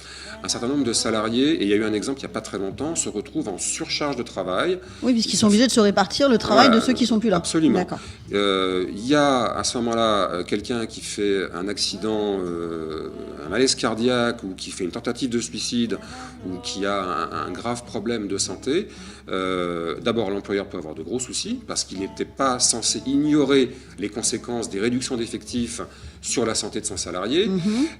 Un certain nombre de salariés, et il y a eu un exemple il n'y a pas très longtemps, se retrouvent en surcharge de travail. Oui, puisqu'ils sont obligés de se répartir le travail Voilà, de ceux qui sont plus là. Absolument. D'accord. Il y a à ce moment-là quelqu'un qui fait un accident, un malaise cardiaque ou qui fait une tentative de suicide ou qui a un grave problème de santé. D'abord, l'employeur peut avoir de gros soucis parce qu'il n'était pas censé ignorer les conséquences des réductions d'effectifs sur la santé de son salarié.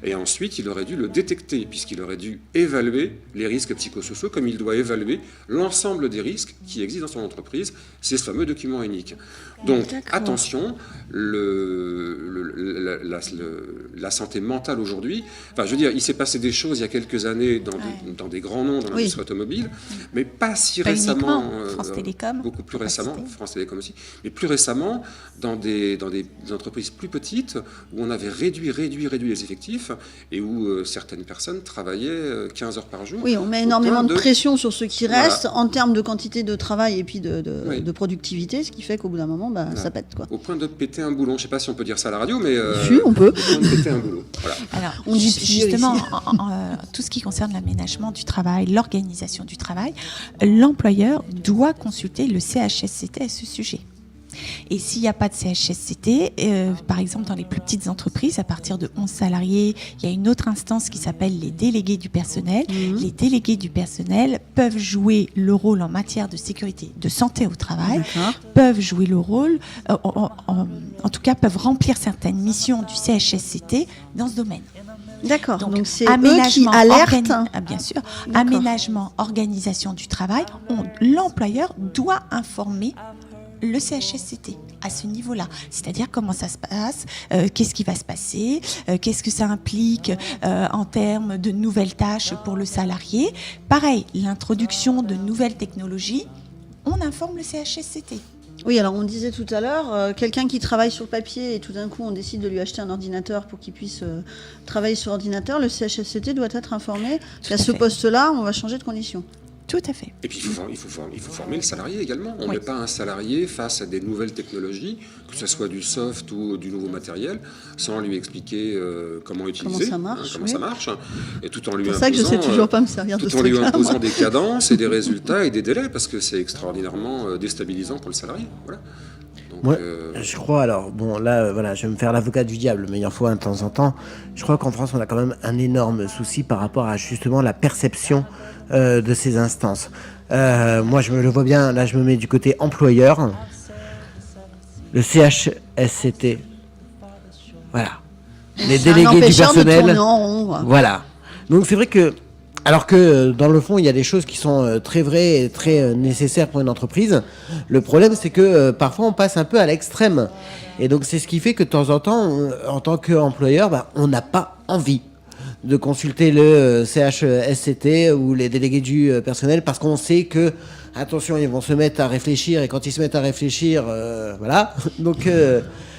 Et ensuite, il aurait dû le détecter puisqu'il aurait dû évaluer les risques psychosociaux comme il doit évaluer l'ensemble des risques qui existent dans son entreprise. C'est ce fameux document unique. Donc, attention, la santé mentale aujourd'hui, enfin, je veux dire, il s'est passé des choses il y a quelques années dans des grands noms dans l'industrie automobile, mais pas si récemment, France Télécom, beaucoup plus récemment, France Télécom aussi, mais plus récemment dans des entreprises plus petites où on avait réduit les effectifs et où certaines personnes travaillaient 15 heures par jour. Oui, on met énormément de pression sur ceux qui restent en termes de quantité de travail et puis de productivité, ce qui fait qu'au bout d'un moment, ça pète, quoi. Au point de péter un boulon. Je ne sais pas si on peut dire ça à la radio, mais... Si, on peut. Au point de péter un boulon. Voilà. Alors, On dit justement, tout ce qui concerne l'aménagement du travail, l'organisation du travail, l'employeur doit consulter le CHSCT à ce sujet. Et s'il n'y a pas de CHSCT, par exemple dans les plus petites entreprises, à partir de 11 salariés, il y a une autre instance qui s'appelle les délégués du personnel. Les délégués du personnel peuvent jouer le rôle en matière de sécurité, de santé au travail, peuvent jouer le rôle, en tout cas peuvent remplir certaines missions du CHSCT dans ce domaine. D'accord, donc c'est eux qui aménagement, alertent. bien sûr, aménagement, organisation du travail, l'employeur doit informer le CHSCT à ce niveau-là, c'est-à-dire comment ça se passe, qu'est-ce qui va se passer, qu'est-ce que ça implique en termes de nouvelles tâches pour le salarié. Pareil, l'introduction de nouvelles technologies, on informe le CHSCT. Oui, alors on disait tout à l'heure, quelqu'un qui travaille sur papier et tout d'un coup on décide de lui acheter un ordinateur pour qu'il puisse travailler sur ordinateur, le CHSCT doit être informé qu'à ce poste-là, on va changer de conditions. Tout à fait. Et puis il faut former le salarié également. On ne met pas un salarié face à des nouvelles technologies, que ce soit du soft ou du nouveau matériel, sans lui expliquer comment utiliser, comment ça marche, et tout en lui imposant, c'est pour ça que je sais toujours pas me servir de ce tout en lui truc-là, imposant moi. des cadences et des résultats et des délais, parce que c'est extraordinairement déstabilisant pour le salarié. Voilà. Donc, Moi, je crois, alors, bon, là, voilà, je vais me faire l'avocat du diable, mais il en faut un de temps en temps. Je crois qu'en France, on a quand même un énorme souci par rapport à justement la perception de ces instances. Moi, je me le vois bien, là, je me mets du côté employeur. Le CHSCT, voilà. Les délégués du personnel, voilà. Donc, c'est vrai que, alors que dans le fond, il y a des choses qui sont très vraies et très nécessaires pour une entreprise. Le problème, c'est que parfois, on passe un peu à l'extrême. Et donc, c'est ce qui fait que de temps en temps, en tant qu'employeur, on n'a pas envie de consulter le CHSCT ou les délégués du personnel parce qu'on sait que, attention, ils vont se mettre à réfléchir et quand ils se mettent à réfléchir, voilà. Donc,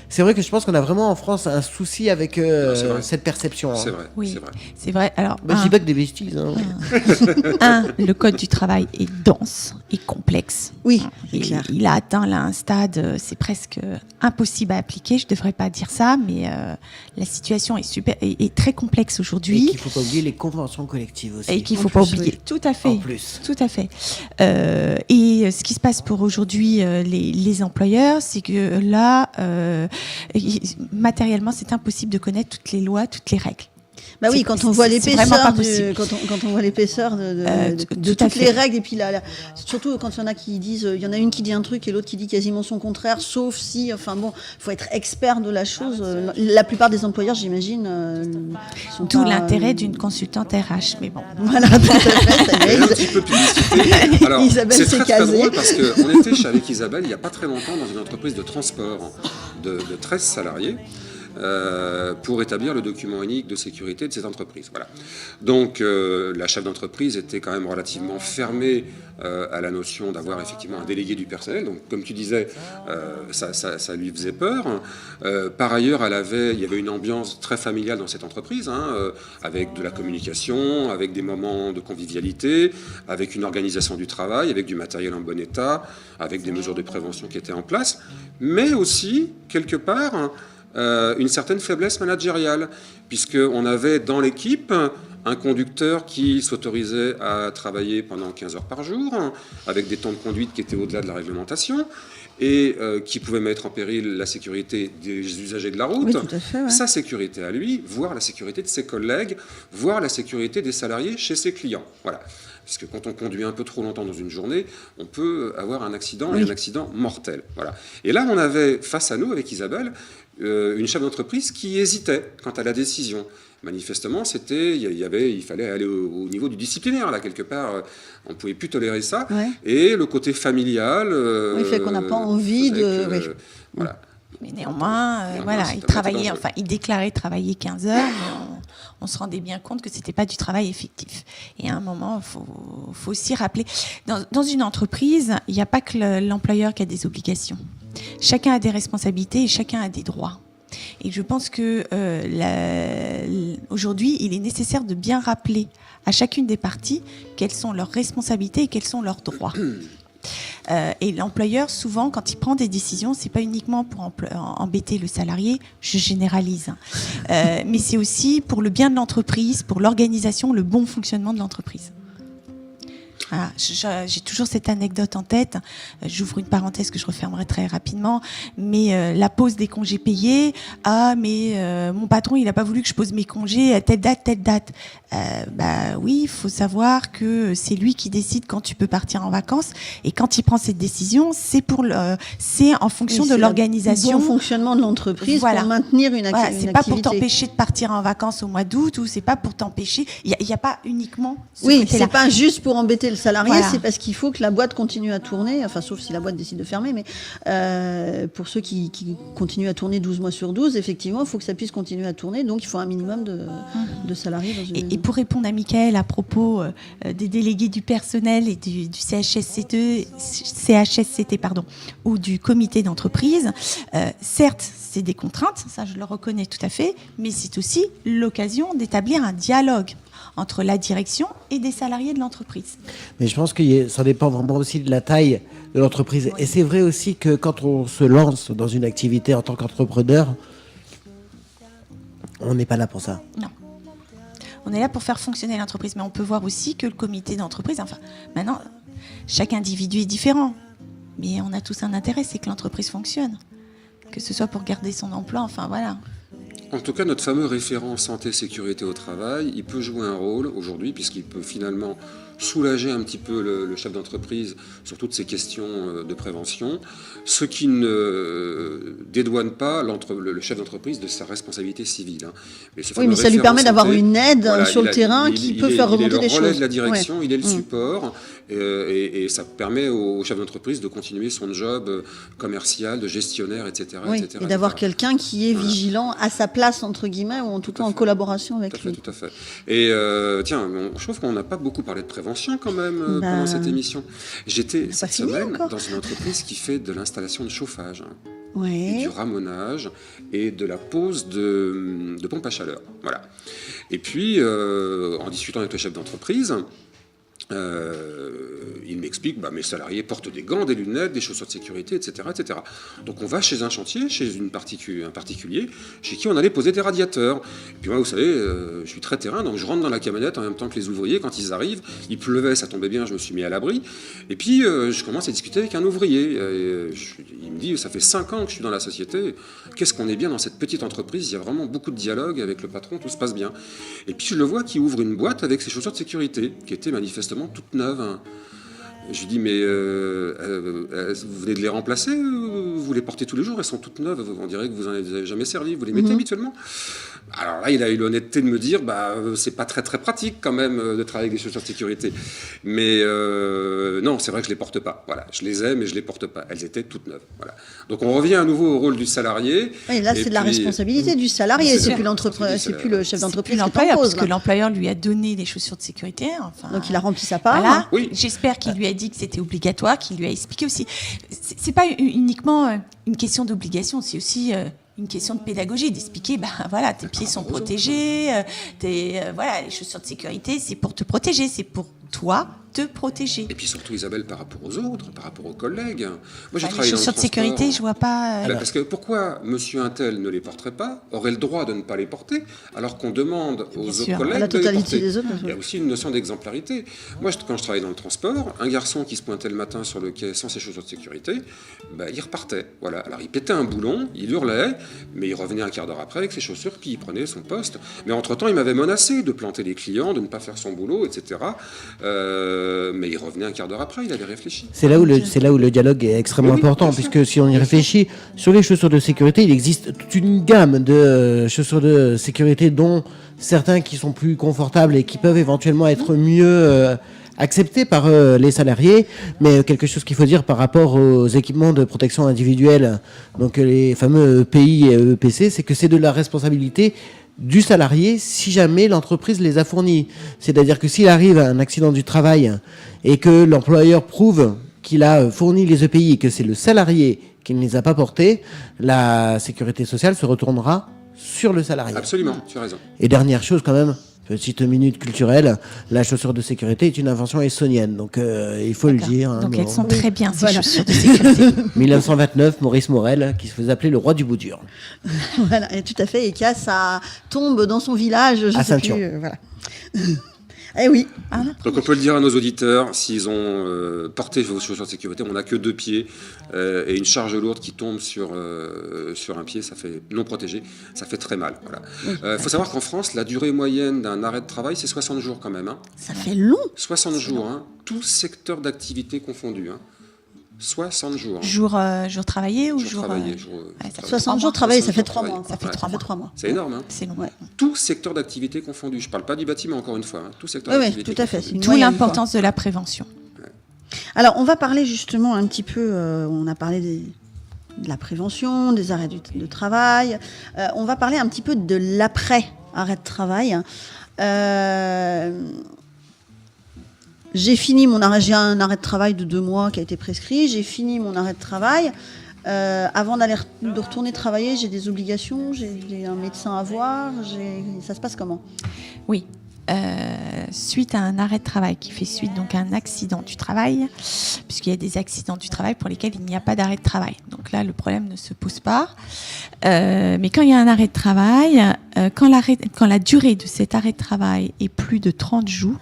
c'est vrai que je pense qu'on a vraiment en France un souci avec cette perception. c'est vrai. Oui, C'est vrai. c'est vrai. Alors, Je dis pas que des bêtises. le code du travail est dense et complexe. Oui, c'est clair. Il a atteint là un stade, c'est presque impossible à appliquer. Je ne devrais pas dire ça, mais la situation est très complexe Et aujourd'hui. qu'il ne faut pas oublier les conventions collectives aussi. Et qu'il ne faut En pas plus, oublier. oui. Tout à fait. En plus. Tout à fait. Et ce qui se passe pour aujourd'hui, les employeurs, c'est que là, matériellement, c'est impossible de connaître toutes les lois, toutes les règles. Bah oui, quand on voit c'est vraiment l'épaisseur, pas possible. quand on voit l'épaisseur de tout à toutes les fait. règles, et puis surtout quand il y en a qui disent, il y en a une qui dit un truc et l'autre qui dit quasiment son contraire, sauf si, enfin bon, il faut être expert de la chose. La plupart des employeurs, j'imagine, sont D'où pas, l'intérêt d'une consultante RH. Mais bon. Voilà, tout à fait. Ça y est, Et un petit peu de publicité. Alors, Isabelle c'est s'est très, très casée. drôle parce qu'on était avec Isabelle il n'y a pas très longtemps dans une entreprise de transport de 13 salariés. pour établir le document unique de sécurité de cette entreprise. Voilà. Donc la chef d'entreprise était quand même relativement fermée à la notion d'avoir effectivement un délégué du personnel. Donc comme tu disais, ça lui faisait peur. Par ailleurs, il y avait une ambiance très familiale dans cette entreprise, avec de la communication, avec des moments de convivialité, avec une organisation du travail, avec du matériel en bon état, avec des mesures de prévention qui étaient en place, mais aussi, quelque part, une certaine faiblesse managériale, puisqu'on avait dans l'équipe un conducteur qui s'autorisait à travailler pendant 15 heures par jour, avec des temps de conduite qui étaient au-delà de la réglementation, et qui pouvait mettre en péril la sécurité des usagers de la route, oui, tout à fait, ouais. Sa sécurité à lui, voire la sécurité de ses collègues, voire la sécurité des salariés chez ses clients. Voilà. Parce que quand on conduit un peu trop longtemps dans une journée, on peut avoir un accident, oui. Et un accident mortel. Voilà. Et là, on avait face à nous, avec Isabelle, une chef d'entreprise qui hésitait quant à la décision. Manifestement, il fallait aller au niveau du disciplinaire, là, quelque part. On ne pouvait plus tolérer ça. Ouais. Et le côté familial... oui, fait qu'on n'a pas envie de... Oui. Voilà. Mais néanmoins, il déclarait travailler 15 heures, mais on se rendait bien compte que ce n'était pas du travail effectif. Et à un moment, il faut aussi rappeler, dans une entreprise, il n'y a pas que l'employeur qui a des obligations. Chacun a des responsabilités et chacun a des droits. Et je pense que aujourd'hui, il est nécessaire de bien rappeler à chacune des parties quelles sont leurs responsabilités et quels sont leurs droits. Et l'employeur, souvent, quand il prend des décisions, c'est pas uniquement pour embêter le salarié, je généralise, mais c'est aussi pour le bien de l'entreprise, pour l'organisation, le bon fonctionnement de l'entreprise. Voilà, j'ai toujours cette anecdote en tête. J'ouvre une parenthèse que je refermerai très rapidement. Mais la pause des congés payés. Mon patron, il n'a pas voulu que je pose mes congés à telle date. Oui, il faut savoir que c'est lui qui décide quand tu peux partir en vacances. Et quand il prend cette décision, c'est en fonction de l'organisation. Le bon fonctionnement de l'entreprise, voilà. Pour maintenir une activité. C'est pas pour t'empêcher de partir en vacances au mois d'août, ou c'est pas pour t'empêcher. Il n'y a pas uniquement ce côté-là. C'est pas juste pour embêter le salarié, voilà. C'est parce qu'il faut que la boîte continue à tourner, enfin sauf si la boîte décide de fermer, mais pour ceux qui continuent à tourner 12 mois sur 12, effectivement, il faut que ça puisse continuer à tourner, donc il faut un minimum de salariés. Et pour répondre à Michael à propos des délégués du personnel et du CHSCT, ou du comité d'entreprise, certes, c'est des contraintes, ça je le reconnais tout à fait, mais c'est aussi l'occasion d'établir un dialogue entre la direction et des salariés de l'entreprise. Mais je pense que ça dépend vraiment aussi de la taille de l'entreprise. Oui. Et c'est vrai aussi que quand on se lance dans une activité en tant qu'entrepreneur, on n'est pas là pour ça. Non. On est là pour faire fonctionner l'entreprise. Mais on peut voir aussi que le comité d'entreprise, maintenant, chaque individu est différent. Mais on a tous un intérêt, c'est que l'entreprise fonctionne. Que ce soit pour garder son emploi, voilà. En tout cas, notre fameux référent santé-sécurité au travail, il peut jouer un rôle aujourd'hui, puisqu'il peut finalement soulager un petit peu le chef d'entreprise sur toutes ces questions de prévention, ce qui ne dédouane pas le chef d'entreprise de sa responsabilité civile. Mais ça lui permet d'avoir une aide sur le terrain qui peut faire remonter des choses. Il est le relais de la direction, il est le support, et ça permet au chef d'entreprise de continuer son job commercial, de gestionnaire, etc. Et d'avoir quelqu'un qui est vigilant à sa place, entre guillemets, ou en tout cas en collaboration avec lui. Tout à fait. Et je trouve qu'on n'a pas beaucoup parlé de prévention quand même pendant cette émission. J'étais cette semaine dans une entreprise qui fait de l'installation de chauffage, et du ramonage et de la pose de pompes à chaleur. Voilà. Et puis, en discutant avec le chef d'entreprise, il m'explique, mes salariés portent des gants, des lunettes, des chaussures de sécurité, etc., etc. Donc on va chez un chantier, chez un particulier, chez qui on allait poser des radiateurs. Et puis moi, vous savez, je suis très terrain, donc je rentre dans la camionnette en même temps que les ouvriers. Quand ils arrivent, il pleuvait, ça tombait bien, je me suis mis à l'abri. Et puis je commence à discuter avec un ouvrier. Il me dit, ça fait 5 ans que je suis dans la société, qu'est-ce qu'on est bien dans cette petite entreprise, il y a vraiment beaucoup de dialogue avec le patron, tout se passe bien. Et puis je le vois qui ouvre une boîte avec ses chaussures de sécurité, qui étaient manifestement toutes neuves. Je lui dis, mais vous venez de les remplacer, vous les portez tous les jours, elles sont toutes neuves, on dirait que vous n'en avez jamais servi, vous les mettez habituellement. Alors là, il a eu l'honnêteté de me dire, c'est pas très très pratique quand même de travailler avec des chaussures de sécurité. Mais non, c'est vrai que je les porte pas. Voilà, je les ai, mais je les porte pas. Elles étaient toutes neuves. Voilà. Donc on revient à nouveau au rôle du salarié. Oui, là, c'est de la responsabilité du salarié. C'est plus l'entreprise, c'est plus le chef d'entreprise qui est en l'employeur, cause. parce que l'employeur lui a donné des chaussures de sécurité. Enfin, Donc il a rempli sa part. voilà. Oui. J'espère qu'il lui a dit que c'était obligatoire, qu'il lui a expliqué aussi. C'est pas uniquement une question d'obligation, c'est aussi une question de pédagogie, d'expliquer, voilà, tes pieds sont protégés, voilà, les chaussures de sécurité, c'est pour te protéger, c'est pour toi te protéger. Et puis surtout, Isabelle, par rapport aux autres, par rapport aux collègues. Moi, j'ai Les travaillé dans le chaussures de sécurité, transport. je vois pas. Parce que pourquoi monsieur Untel ne les porterait pas, aurait le droit de ne pas les porter, alors qu'on demande aux autres sûr. collègues La de les totalité porter. des autres. Il y a aussi une notion d'exemplarité. Moi, quand je travaillais dans le transport, un garçon qui se pointait le matin sur le quai sans ses chaussures de sécurité, il repartait. Voilà. Alors il pétait un boulon, il hurlait, mais il revenait un quart d'heure après avec ses chaussures, puis il prenait son poste. Mais entre-temps, il m'avait menacé de planter les clients, de ne pas faire son boulot, etc. Mais il revenait un quart d'heure après, il avait réfléchi. C'est là où le dialogue est extrêmement Oui, important, bien sûr. puisque si on y réfléchit, sur les chaussures de sécurité, il existe toute une gamme de chaussures de sécurité, dont certains qui sont plus confortables et qui peuvent éventuellement être mieux acceptés par les salariés. Mais quelque chose qu'il faut dire par rapport aux équipements de protection individuelle, donc les fameux EPI et EPC, c'est que c'est de la responsabilité du salarié si jamais l'entreprise les a fournis. C'est-à-dire que s'il arrive à un accident du travail et que l'employeur prouve qu'il a fourni les EPI et que c'est le salarié qui ne les a pas portés, la sécurité sociale se retournera sur le salarié. Absolument, tu as raison. Et dernière chose quand même, petite minute culturelle, la chaussure de sécurité est une invention estonienne, donc il faut le dire. Hein, Donc bon. elles sont très bien, ces Voilà. chaussures de sécurité. 1929, Maurice Morel, qui se faisait appeler le roi du bout dur. Voilà, et tout à fait, et qui a sa tombe dans son village, je À sais Saint-Thion. plus, voilà. Eh oui. Donc on peut le dire à nos auditeurs, s'ils ont porté vos chaussures de sécurité, on n'a que 2 pieds et une charge lourde qui tombe sur un pied, ça fait non protégé, ça fait très mal. Voilà. Faut savoir qu'en France, la durée moyenne d'un arrêt de travail, c'est 60 jours quand même. Hein. Ça fait long. 60 jours, hein, tout secteur d'activité confondu. Hein. 60 jours. Hein. Jour travaillé ou jour travaillé, ça fait 60 jours 3 mois. travaillés, ça 60 fait jours 3 mois. travaillés. Ça fait Ouais. 3 mois. C'est énorme. Hein. C'est long. Ouais. Tout secteur d'activité confondu. Je ne parle pas du bâtiment, encore une fois. Hein. Tout secteur Oui, oui, d'activité tout à fait. confondu. C'est une D'où moyenne, l'importance de la prévention. Alors, on va parler justement un petit peu, on a parlé de la prévention, des arrêts de travail. On va parler un petit peu de l'après-arrêt de travail. J'ai un arrêt de travail de 2 mois qui a été prescrit. J'ai fini mon arrêt de travail. Avant de retourner travailler, j'ai des obligations, j'ai un médecin à voir. Ça se passe comment ? Oui. Suite à un arrêt de travail qui fait suite donc à un accident du travail, puisqu'il y a des accidents du travail pour lesquels il n'y a pas d'arrêt de travail. Donc là, le problème ne se pose pas. Mais quand il y a un arrêt de travail, quand la durée de cet arrêt de travail est plus de 30 jours,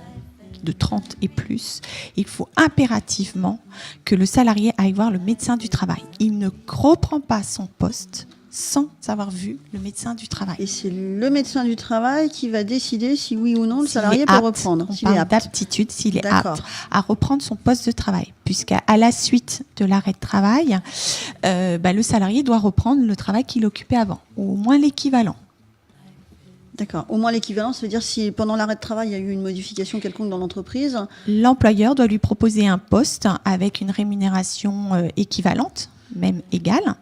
de 30 et plus, il faut impérativement que le salarié aille voir le médecin du travail. Il ne reprend pas son poste sans avoir vu le médecin du travail. Et c'est le médecin du travail qui va décider si oui ou non le S'il salarié est peut apte, reprendre. On S'il est parle apte. d'aptitude, s'il est D'accord. apte à reprendre son poste de travail. Puisqu'à la suite de l'arrêt de travail, le salarié doit reprendre le travail qu'il occupait avant, ou au moins l'équivalent. D'accord. Au moins l'équivalent, ça veut dire si pendant l'arrêt de travail, il y a eu une modification quelconque dans l'entreprise. L'employeur doit lui proposer un poste avec une rémunération équivalente, même égale,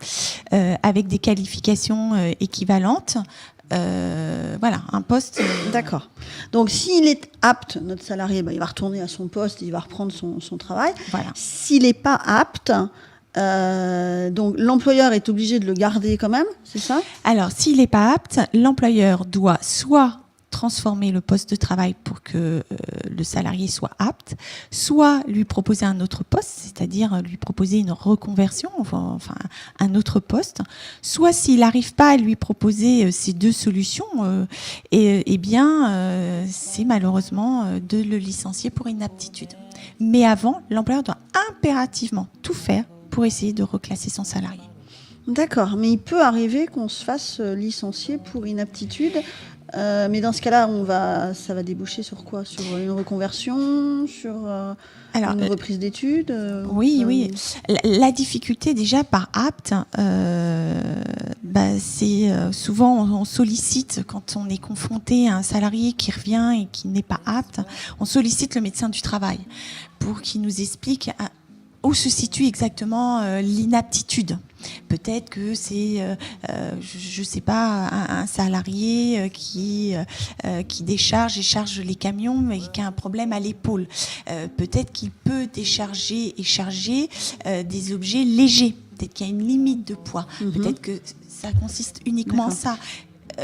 avec des qualifications équivalentes. Voilà, un poste. D'accord. Donc s'il est apte, notre salarié, il va retourner à son poste, il va reprendre son travail. Voilà. S'il n'est pas apte, donc l'employeur est obligé de le garder quand même, c'est ça ? Alors, s'il n'est pas apte, l'employeur doit soit transformer le poste de travail pour que le salarié soit apte, soit lui proposer un autre poste, c'est-à-dire lui proposer une reconversion, enfin un autre poste, soit s'il n'arrive pas à lui proposer ces 2 solutions, c'est malheureusement de le licencier pour inaptitude. Mais avant, l'employeur doit impérativement tout faire pour essayer de reclasser son salarié. D'accord, mais il peut arriver qu'on se fasse licencier pour inaptitude Mais dans ce cas-là, ça va déboucher sur quoi? Sur une reconversion, sur une reprise d'études Oui. La difficulté déjà par apte, c'est souvent on sollicite, quand on est confronté à un salarié qui revient et qui n'est pas apte, on sollicite le médecin du travail pour qu'il nous explique où se situe exactement l'inaptitude. Peut-être que c'est, je sais pas, un salarié qui décharge et charge les camions, mais qui a un problème à l'épaule. Peut-être qu'il peut décharger et charger des objets légers. Peut-être qu'il y a une limite de poids. Peut-être que ça consiste uniquement en ça.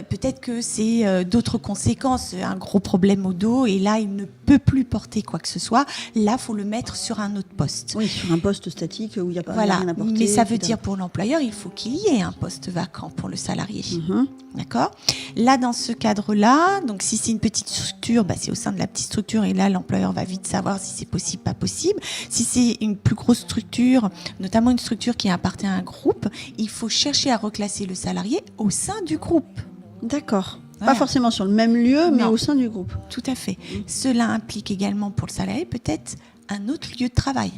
Peut-être que c'est d'autres conséquences, un gros problème au dos, et là, il ne peut plus porter quoi que ce soit. Là, il faut le mettre sur un autre poste. Oui, sur un poste statique où il n'y a pas rien à porter. Mais ça veut dire pour l'employeur, il faut qu'il y ait un poste vacant pour le salarié. D'accord ? Là, dans ce cadre-là, donc si c'est une petite structure, c'est au sein de la petite structure, et là, l'employeur va vite savoir si c'est possible, pas possible. Si c'est une plus grosse structure, notamment une structure qui appartient à un groupe, il faut chercher à reclasser le salarié au sein du groupe. D'accord. Voilà. Pas forcément sur le même lieu, mais au sein du groupe. Tout à fait. Cela implique également pour le salarié peut-être un autre lieu de travail.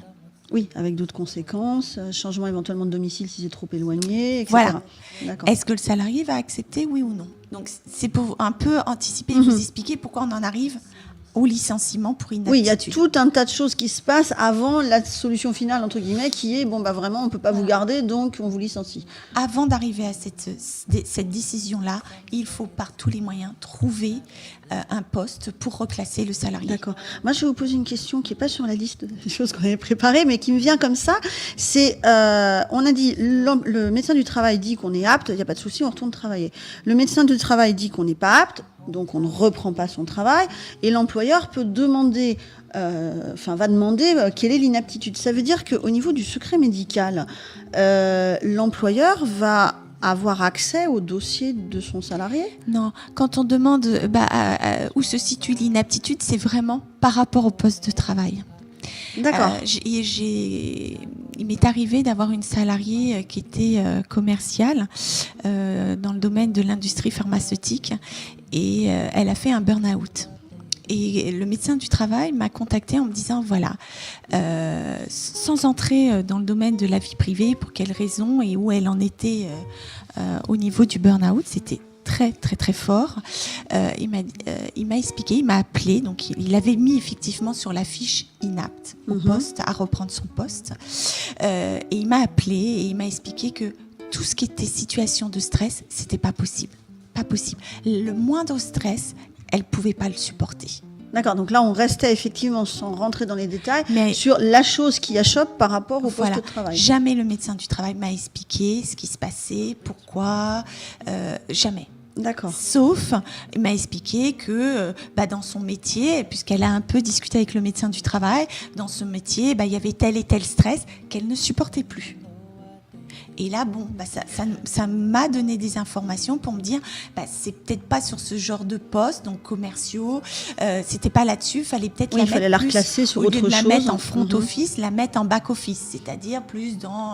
Oui, avec d'autres conséquences, changement éventuellement de domicile si c'est trop éloigné, etc. Voilà. D'accord. Est-ce que le salarié va accepter, oui ou non? Donc c'est pour un peu anticiper et vous expliquer pourquoi on en arrive au licenciement pour inaptitude. Oui, il y a tout un tas de choses qui se passent avant la solution finale, entre guillemets, qui est, vraiment, on ne peut pas vous garder, donc on vous licencie. Avant d'arriver à cette décision-là, il faut par tous les moyens trouver un poste pour reclasser le salarié. D'accord. Moi, je vais vous poser une question qui n'est pas sur la liste des choses qu'on avait préparées, mais qui me vient comme ça. C'est, on a dit, le médecin du travail dit qu'on est apte, il n'y a pas de souci, on retourne travailler. Le médecin du travail dit qu'on n'est pas apte, donc on ne reprend pas son travail, et l'employeur peut demander, va demander quelle est l'inaptitude. Ça veut dire qu'au niveau du secret médical, l'employeur va avoir accès au dossier de son salarié? Non, quand on demande où se situe l'inaptitude, c'est vraiment par rapport au poste de travail. D'accord. Il m'est arrivé d'avoir une salariée qui était commerciale dans le domaine de l'industrie pharmaceutique, et elle a fait un burn-out. Et le médecin du travail m'a contactée en me disant, sans entrer dans le domaine de la vie privée, pour quelles raisons et où elle en était au niveau du burn-out, c'était très très très fort. Il m'a expliqué, il m'a appelé, donc il avait mis effectivement sur la fiche inapte au poste, à reprendre son poste, et il m'a appelé et il m'a expliqué que tout ce qui était situation de stress, c'était pas possible. Le moindre stress, elle pouvait pas le supporter. D'accord, donc là on restait effectivement, sans rentrer dans les détails, sur la chose qui achoppe par rapport au poste de travail. Jamais le médecin du travail m'a expliqué ce qui se passait, pourquoi, jamais. D'accord. Sauf, il m'a expliqué que dans son métier, puisqu'elle a un peu discuté avec le médecin du travail, dans ce métier, il y avait tel et tel stress qu'elle ne supportait plus. Et là, ça m'a donné des informations pour me dire, c'est peut-être pas sur ce genre de poste, donc commerciaux, c'était pas là-dessus, fallait peut-être la reclasser sur autre chose. Au lieu de la mettre en front office, la mettre en back office, c'est-à-dire plus dans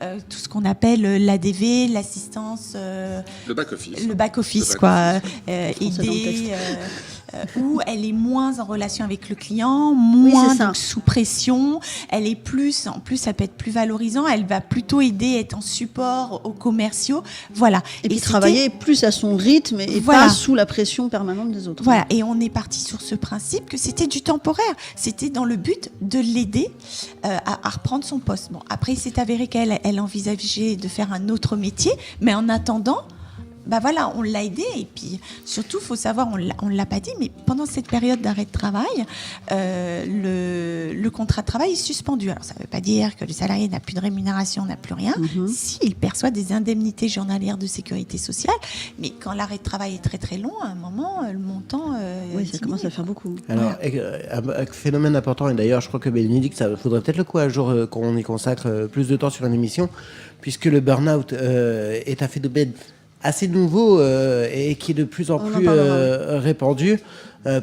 tout ce qu'on appelle l'ADV, l'assistance. Le back office. Le back office, aider. Où elle est moins en relation avec le client, moins donc sous pression, elle est plus, en plus ça peut être plus valorisant, elle va plutôt aider, être en support aux commerciaux, voilà. Et puis travailler plus à son rythme et pas sous la pression permanente des autres. Voilà, et on est parti sur ce principe que c'était du temporaire, c'était dans le but de l'aider à reprendre son poste. Bon, après il s'est avéré qu'elle envisageait de faire un autre métier, mais en attendant, on l'a aidé. Et puis surtout, il faut savoir, on l'a pas dit, mais pendant cette période d'arrêt de travail, le contrat de travail est suspendu. Alors ça ne veut pas dire que le salarié n'a plus de rémunération, n'a plus rien. Si, il perçoit des indemnités journalières de sécurité sociale, mais quand l'arrêt de travail est très très long, à un moment, le montant ça commence à faire beaucoup. Alors, un phénomène important, et d'ailleurs je crois que Bénédicte, ça faudrait peut-être le coup à jour qu'on y consacre plus de temps sur une émission, puisque le burn-out est un phénomène assez nouveau et qui est de plus en plus répandu.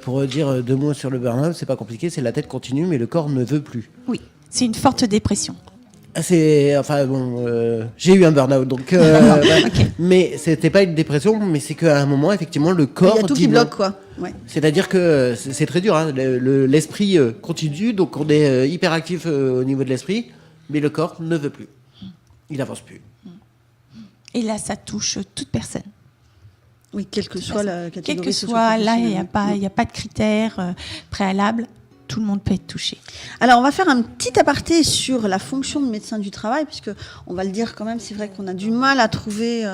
Pour dire deux mots sur le burn-out, c'est pas compliqué, c'est la tête continue, mais le corps ne veut plus. Oui, c'est une forte dépression. Enfin bon, j'ai eu un burn-out, donc. Mais c'était pas une dépression, mais c'est qu'à un moment, effectivement, le corps. Il y a tout qui bloque, quoi. Ouais. C'est-à-dire que c'est très dur. Hein. L'esprit continue, donc on est hyperactif au niveau de l'esprit, mais le corps ne veut plus. Il avance plus. Et là, ça touche toute personne. Oui, quelle que soit la catégorie. Quel que soit, là, il n'y a pas de critères préalables. Tout le monde peut être touché. Alors, on va faire un petit aparté sur la fonction de médecin du travail, puisque on va le dire quand même, c'est vrai qu'on a du mal à trouver,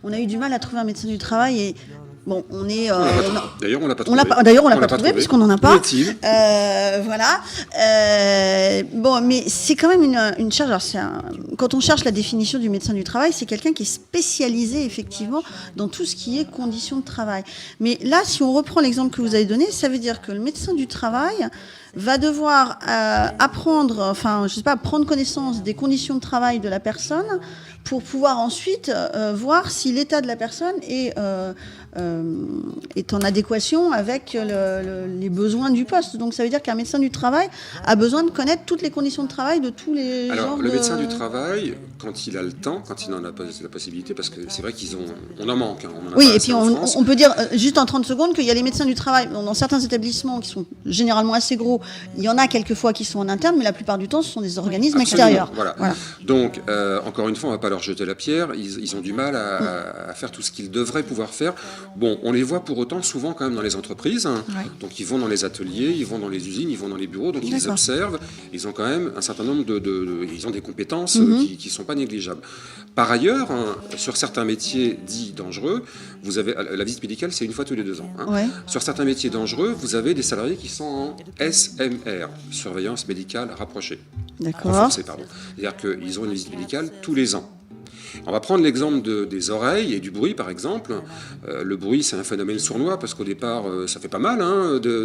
on a eu du mal à trouver un médecin du travail et bon, on est. D'ailleurs, on l'a pas trouvé. D'ailleurs, on l'a pas trouvé puisqu'on n'en a pas. Voilà. Bon, mais c'est quand même une charge. Alors, quand on cherche la définition du médecin du travail, c'est quelqu'un qui est spécialisé effectivement dans tout ce qui est conditions de travail. Mais là, si on reprend l'exemple que vous avez donné, ça veut dire que le médecin du travail va devoir prendre connaissance des conditions de travail de la personne pour pouvoir ensuite voir si l'état de la personne est en adéquation avec les besoins du poste. Donc ça veut dire qu'un médecin du travail a besoin de connaître toutes les conditions de travail de tous les genres. Alors le médecin du travail, quand il a le temps, quand il en a la possibilité, parce que c'est vrai on en manque. Oui, et puis on peut dire juste en 30 secondes qu'il y a les médecins du travail dans certains établissements qui sont généralement assez gros. Il y en a quelquefois qui sont en interne, mais la plupart du temps, ce sont des organismes extérieurs. Voilà. Donc, encore une fois, on ne va pas leur jeter la pierre. Ils ont du mal à faire tout ce qu'ils devraient pouvoir faire. Bon, on les voit pour autant souvent quand même dans les entreprises. Ouais. Donc, ils vont dans les ateliers, ils vont dans les usines, ils vont dans les bureaux. Donc, ils observent. Ils ont quand même un certain nombre ils ont des compétences qui ne sont pas négligeables. Par ailleurs, sur certains métiers dits dangereux, vous avez la visite médicale, c'est une fois tous les 2 ans. Ouais. Sur certains métiers dangereux, vous avez des salariés qui sont en SMR, surveillance médicale rapprochée. D'accord. Renforcée, pardon. C'est-à-dire qu'ils ont une visite médicale tous les ans. On va prendre l'exemple des oreilles et du bruit, par exemple. Le bruit, c'est un phénomène sournois, parce qu'au départ, ça fait pas mal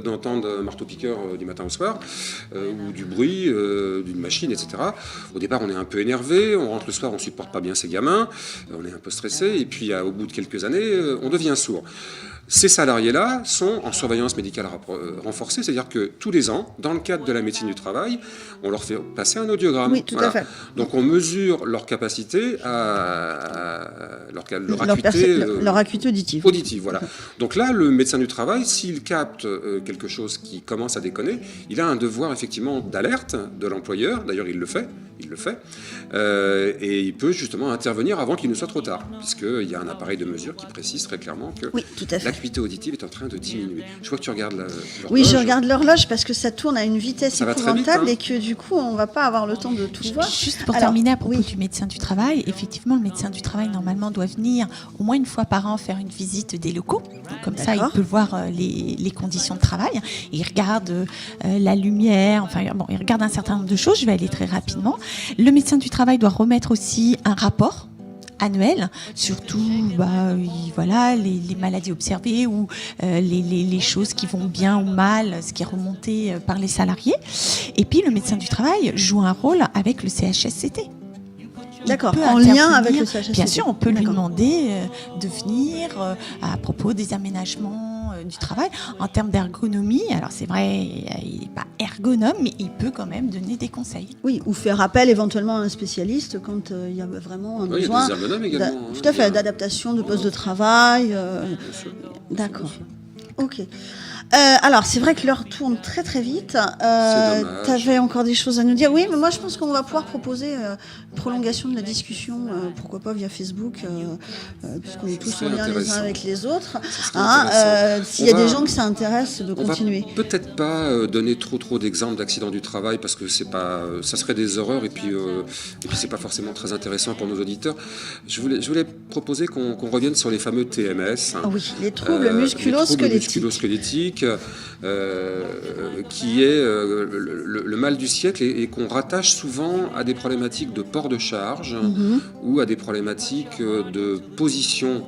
d'entendre un marteau-piqueur du matin au soir, ou du bruit d'une machine, etc. Au départ, on est un peu énervé, on rentre le soir, on supporte pas bien ses gamins, on est un peu stressé, et puis au bout de quelques années, on devient sourd. Ces salariés-là sont en surveillance médicale renforcée, c'est-à-dire que tous les ans, dans le cadre de la médecine du travail, on leur fait passer un audiogramme. Oui, tout à fait. Donc on mesure leur capacité leur acuité auditive. Voilà. Donc là, le médecin du travail, s'il capte quelque chose qui commence à déconner, il a un devoir effectivement d'alerte de l'employeur. D'ailleurs, il le fait. Et il peut justement intervenir avant qu'il ne soit trop tard, puisqu'il y a un appareil de mesure qui précise très clairement que l'acuité auditive est en train de diminuer. Je vois que tu regardes l'horloge. Oui, je regarde l'horloge parce que ça tourne à une vitesse épouvantable vite, et que du coup, on ne va pas avoir le temps de tout voir. Juste pour terminer à propos du médecin du travail, effectivement, le médecin du travail, normalement, doit venir au moins une fois par an faire une visite des locaux. Comme ça, il peut voir les conditions de travail. Il regarde la lumière, il regarde un certain nombre de choses. Je vais aller très rapidement. Le médecin du travail doit remettre aussi un rapport annuel, surtout les maladies observées ou les choses qui vont bien ou mal, ce qui est remonté par les salariés. Et puis le médecin du travail joue un rôle avec le CHSCT. D'accord, en lien avec le CHSCT. Bien sûr, on peut lui demander de venir à propos des aménagements du travail en termes d'ergonomie. Alors c'est vrai, il n'est pas ergonome, mais il peut quand même donner des conseils. Oui, ou faire appel éventuellement à un spécialiste quand il y a vraiment un besoin. Il y a des ergonomes également. Tout à fait, d'adaptation de poste de travail. D'accord. Ok. Alors, c'est vrai que l'heure tourne très très vite. Tu avais encore des choses à nous dire. Oui, mais moi je pense qu'on va pouvoir proposer une prolongation de la discussion, pourquoi pas via Facebook, puisqu'on est tous en lien les uns avec les autres. S'il y a des gens que ça intéresse de continuer. On va peut-être pas donner trop d'exemples d'accidents du travail, parce que ça serait des horreurs, et puis c'est pas forcément très intéressant pour nos auditeurs. Je voulais proposer qu'on revienne sur les fameux TMS. Oui, les troubles musculo-squelettiques. Qui est le mal du siècle et qu'on rattache souvent à des problématiques de port de charge ou à des problématiques de position,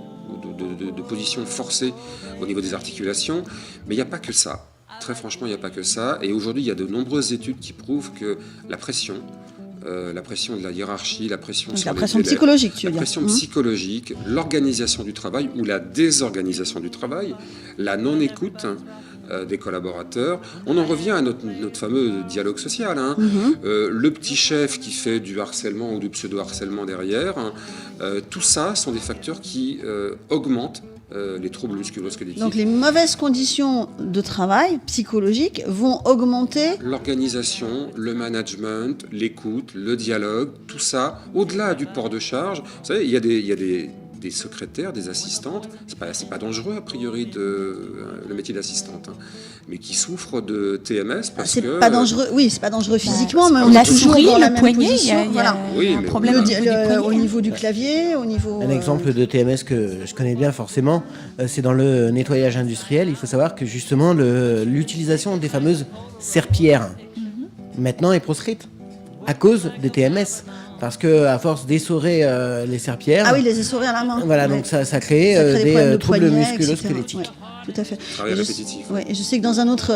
de position forcée au niveau des articulations. Mais il n'y a pas que ça. Très franchement, il n'y a pas que ça. Et aujourd'hui, il y a de nombreuses études qui prouvent que la pression de la hiérarchie, la pression psychologique, tu veux dire. La pression psychologique, l'organisation du travail ou la désorganisation du travail, la non-écoute des collaborateurs. On en revient à notre fameux dialogue social. Hein. Le petit chef qui fait du harcèlement ou du pseudo-harcèlement derrière, hein, tout ça sont des facteurs qui augmentent les troubles musculo-squelettiques. Donc les mauvaises conditions de travail psychologiques vont augmenter l'organisation, le management, l'écoute, le dialogue, tout ça, au-delà du port de charge. Vous savez, il y a des secrétaires, des assistantes, c'est pas dangereux a priori le métier d'assistante, hein, mais qui souffrent de TMS parce que... C'est pas dangereux, oui, c'est pas dangereux physiquement, mais on la est toujours souris, dans la le même poignet, position. Voilà. Oui, un mais problème Au niveau du clavier, au niveau... Un exemple de TMS que je connais bien forcément, c'est dans le nettoyage industriel. Il faut savoir que justement l'utilisation des fameuses serpillères maintenant est proscrite à cause des TMS. Parce que à force d'essorer les serpillères... Ah oui, les essorer à la main. Voilà, Ouais. donc ça crée des problèmes de troubles poignet, musculo-squelettiques. etc. Ouais, tout à fait. Travail Et je- répétitif. ouais, et je sais que dans un autre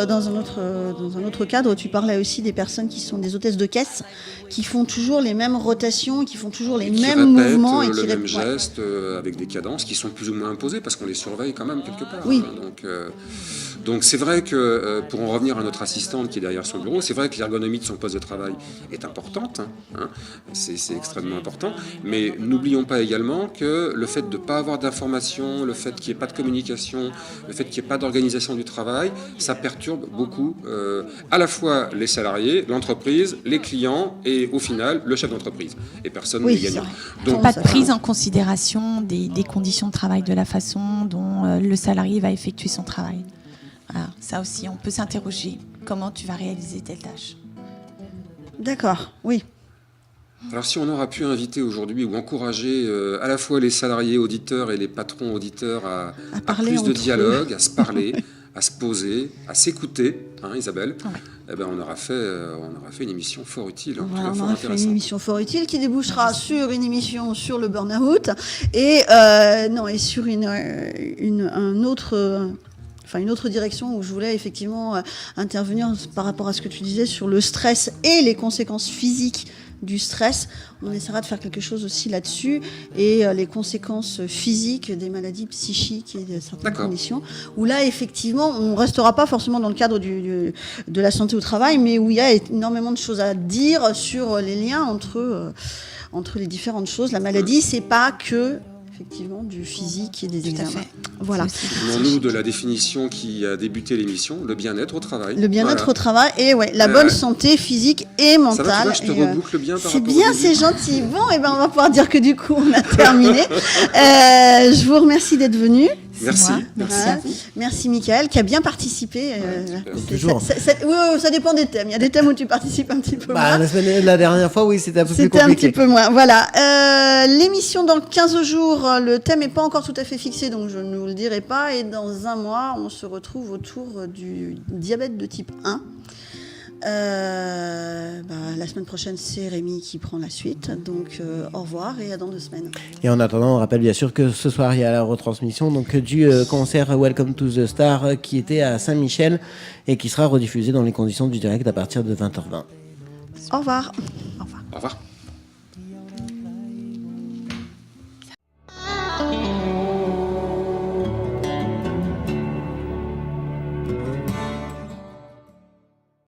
cadre, tu parlais aussi des personnes qui sont des hôtesses de caisse, qui font toujours les mêmes rotations, qui font toujours les qui mêmes répètent mouvements et le qui même ouais. geste avec des cadences qui sont plus ou moins imposées parce qu'on les surveille quand même quelque part. Oui. Hein. Donc c'est vrai que, pour en revenir à notre assistante qui est derrière son bureau, c'est vrai que l'ergonomie de son poste de travail est importante, hein, c'est extrêmement important, mais n'oublions pas également que le fait de ne pas avoir d'informations, le fait qu'il n'y ait pas de communication, le fait qu'il n'y ait pas d'organisation du travail, ça perturbe beaucoup à la fois les salariés, l'entreprise, les clients et au final le chef d'entreprise. Et personne Oui, n'est c'est gagnant. vrai. Donc, Pas de prise en considération des conditions de travail, de la façon dont le salarié va effectuer son travail. Voilà, ça aussi, on peut s'interroger. Comment tu vas réaliser telle tâche? D'accord, oui. Alors si on aura pu inviter aujourd'hui ou encourager à la fois les salariés auditeurs et les patrons auditeurs à parler plus de entre dialogue, à se parler, à se poser, à s'écouter, hein, Isabelle, eh ben, on aura fait une émission fort utile, hein, Voilà, fort on aura fait une intéressante. émission fort utile qui débouchera sur une émission sur le burn-out et sur une autre direction où je voulais effectivement intervenir par rapport à ce que tu disais sur le stress et les conséquences physiques du stress. On essaiera de faire quelque chose aussi là-dessus et les conséquences physiques des maladies psychiques et de certaines D'accord. conditions où là effectivement on restera pas forcément dans le cadre de la santé au travail mais où il y a énormément de choses à dire sur les liens entre les différentes choses. La maladie c'est pas que effectivement du physique et des Tout à examens. fait. Voilà. Venons-nous de la définition qui a débuté l'émission, le bien-être au travail. Le bien-être Voilà. au travail et la bonne ouais. santé physique et mentale. Ça va, tu vois, je te Et, reboucle bien par c'est rapport au bien, début. c'est gentil. Bon, et ben on va pouvoir dire que du coup on a terminé. Je vous remercie d'être venu. Merci. Moi. Merci à vous. Merci Mickaël qui a bien participé. Toujours. Ça dépend des thèmes. Il y a des thèmes où tu participes un petit peu moins. La dernière fois, oui, c'était un peu plus C'était un compliqué. petit peu moins. Voilà. L'émission dans 15 jours, le thème n'est pas encore tout à fait fixé, donc je ne vous le dirai pas. Et dans un mois, on se retrouve autour du diabète de type 1. La semaine prochaine, c'est Rémi qui prend la suite. Donc, au revoir et à dans 2 semaines. Et en attendant, on rappelle bien sûr que ce soir, il y a la retransmission du concert Welcome to the Star qui était à Saint-Michel et qui sera rediffusé dans les conditions du direct à partir de 20h20. Au revoir. Au revoir. Au revoir.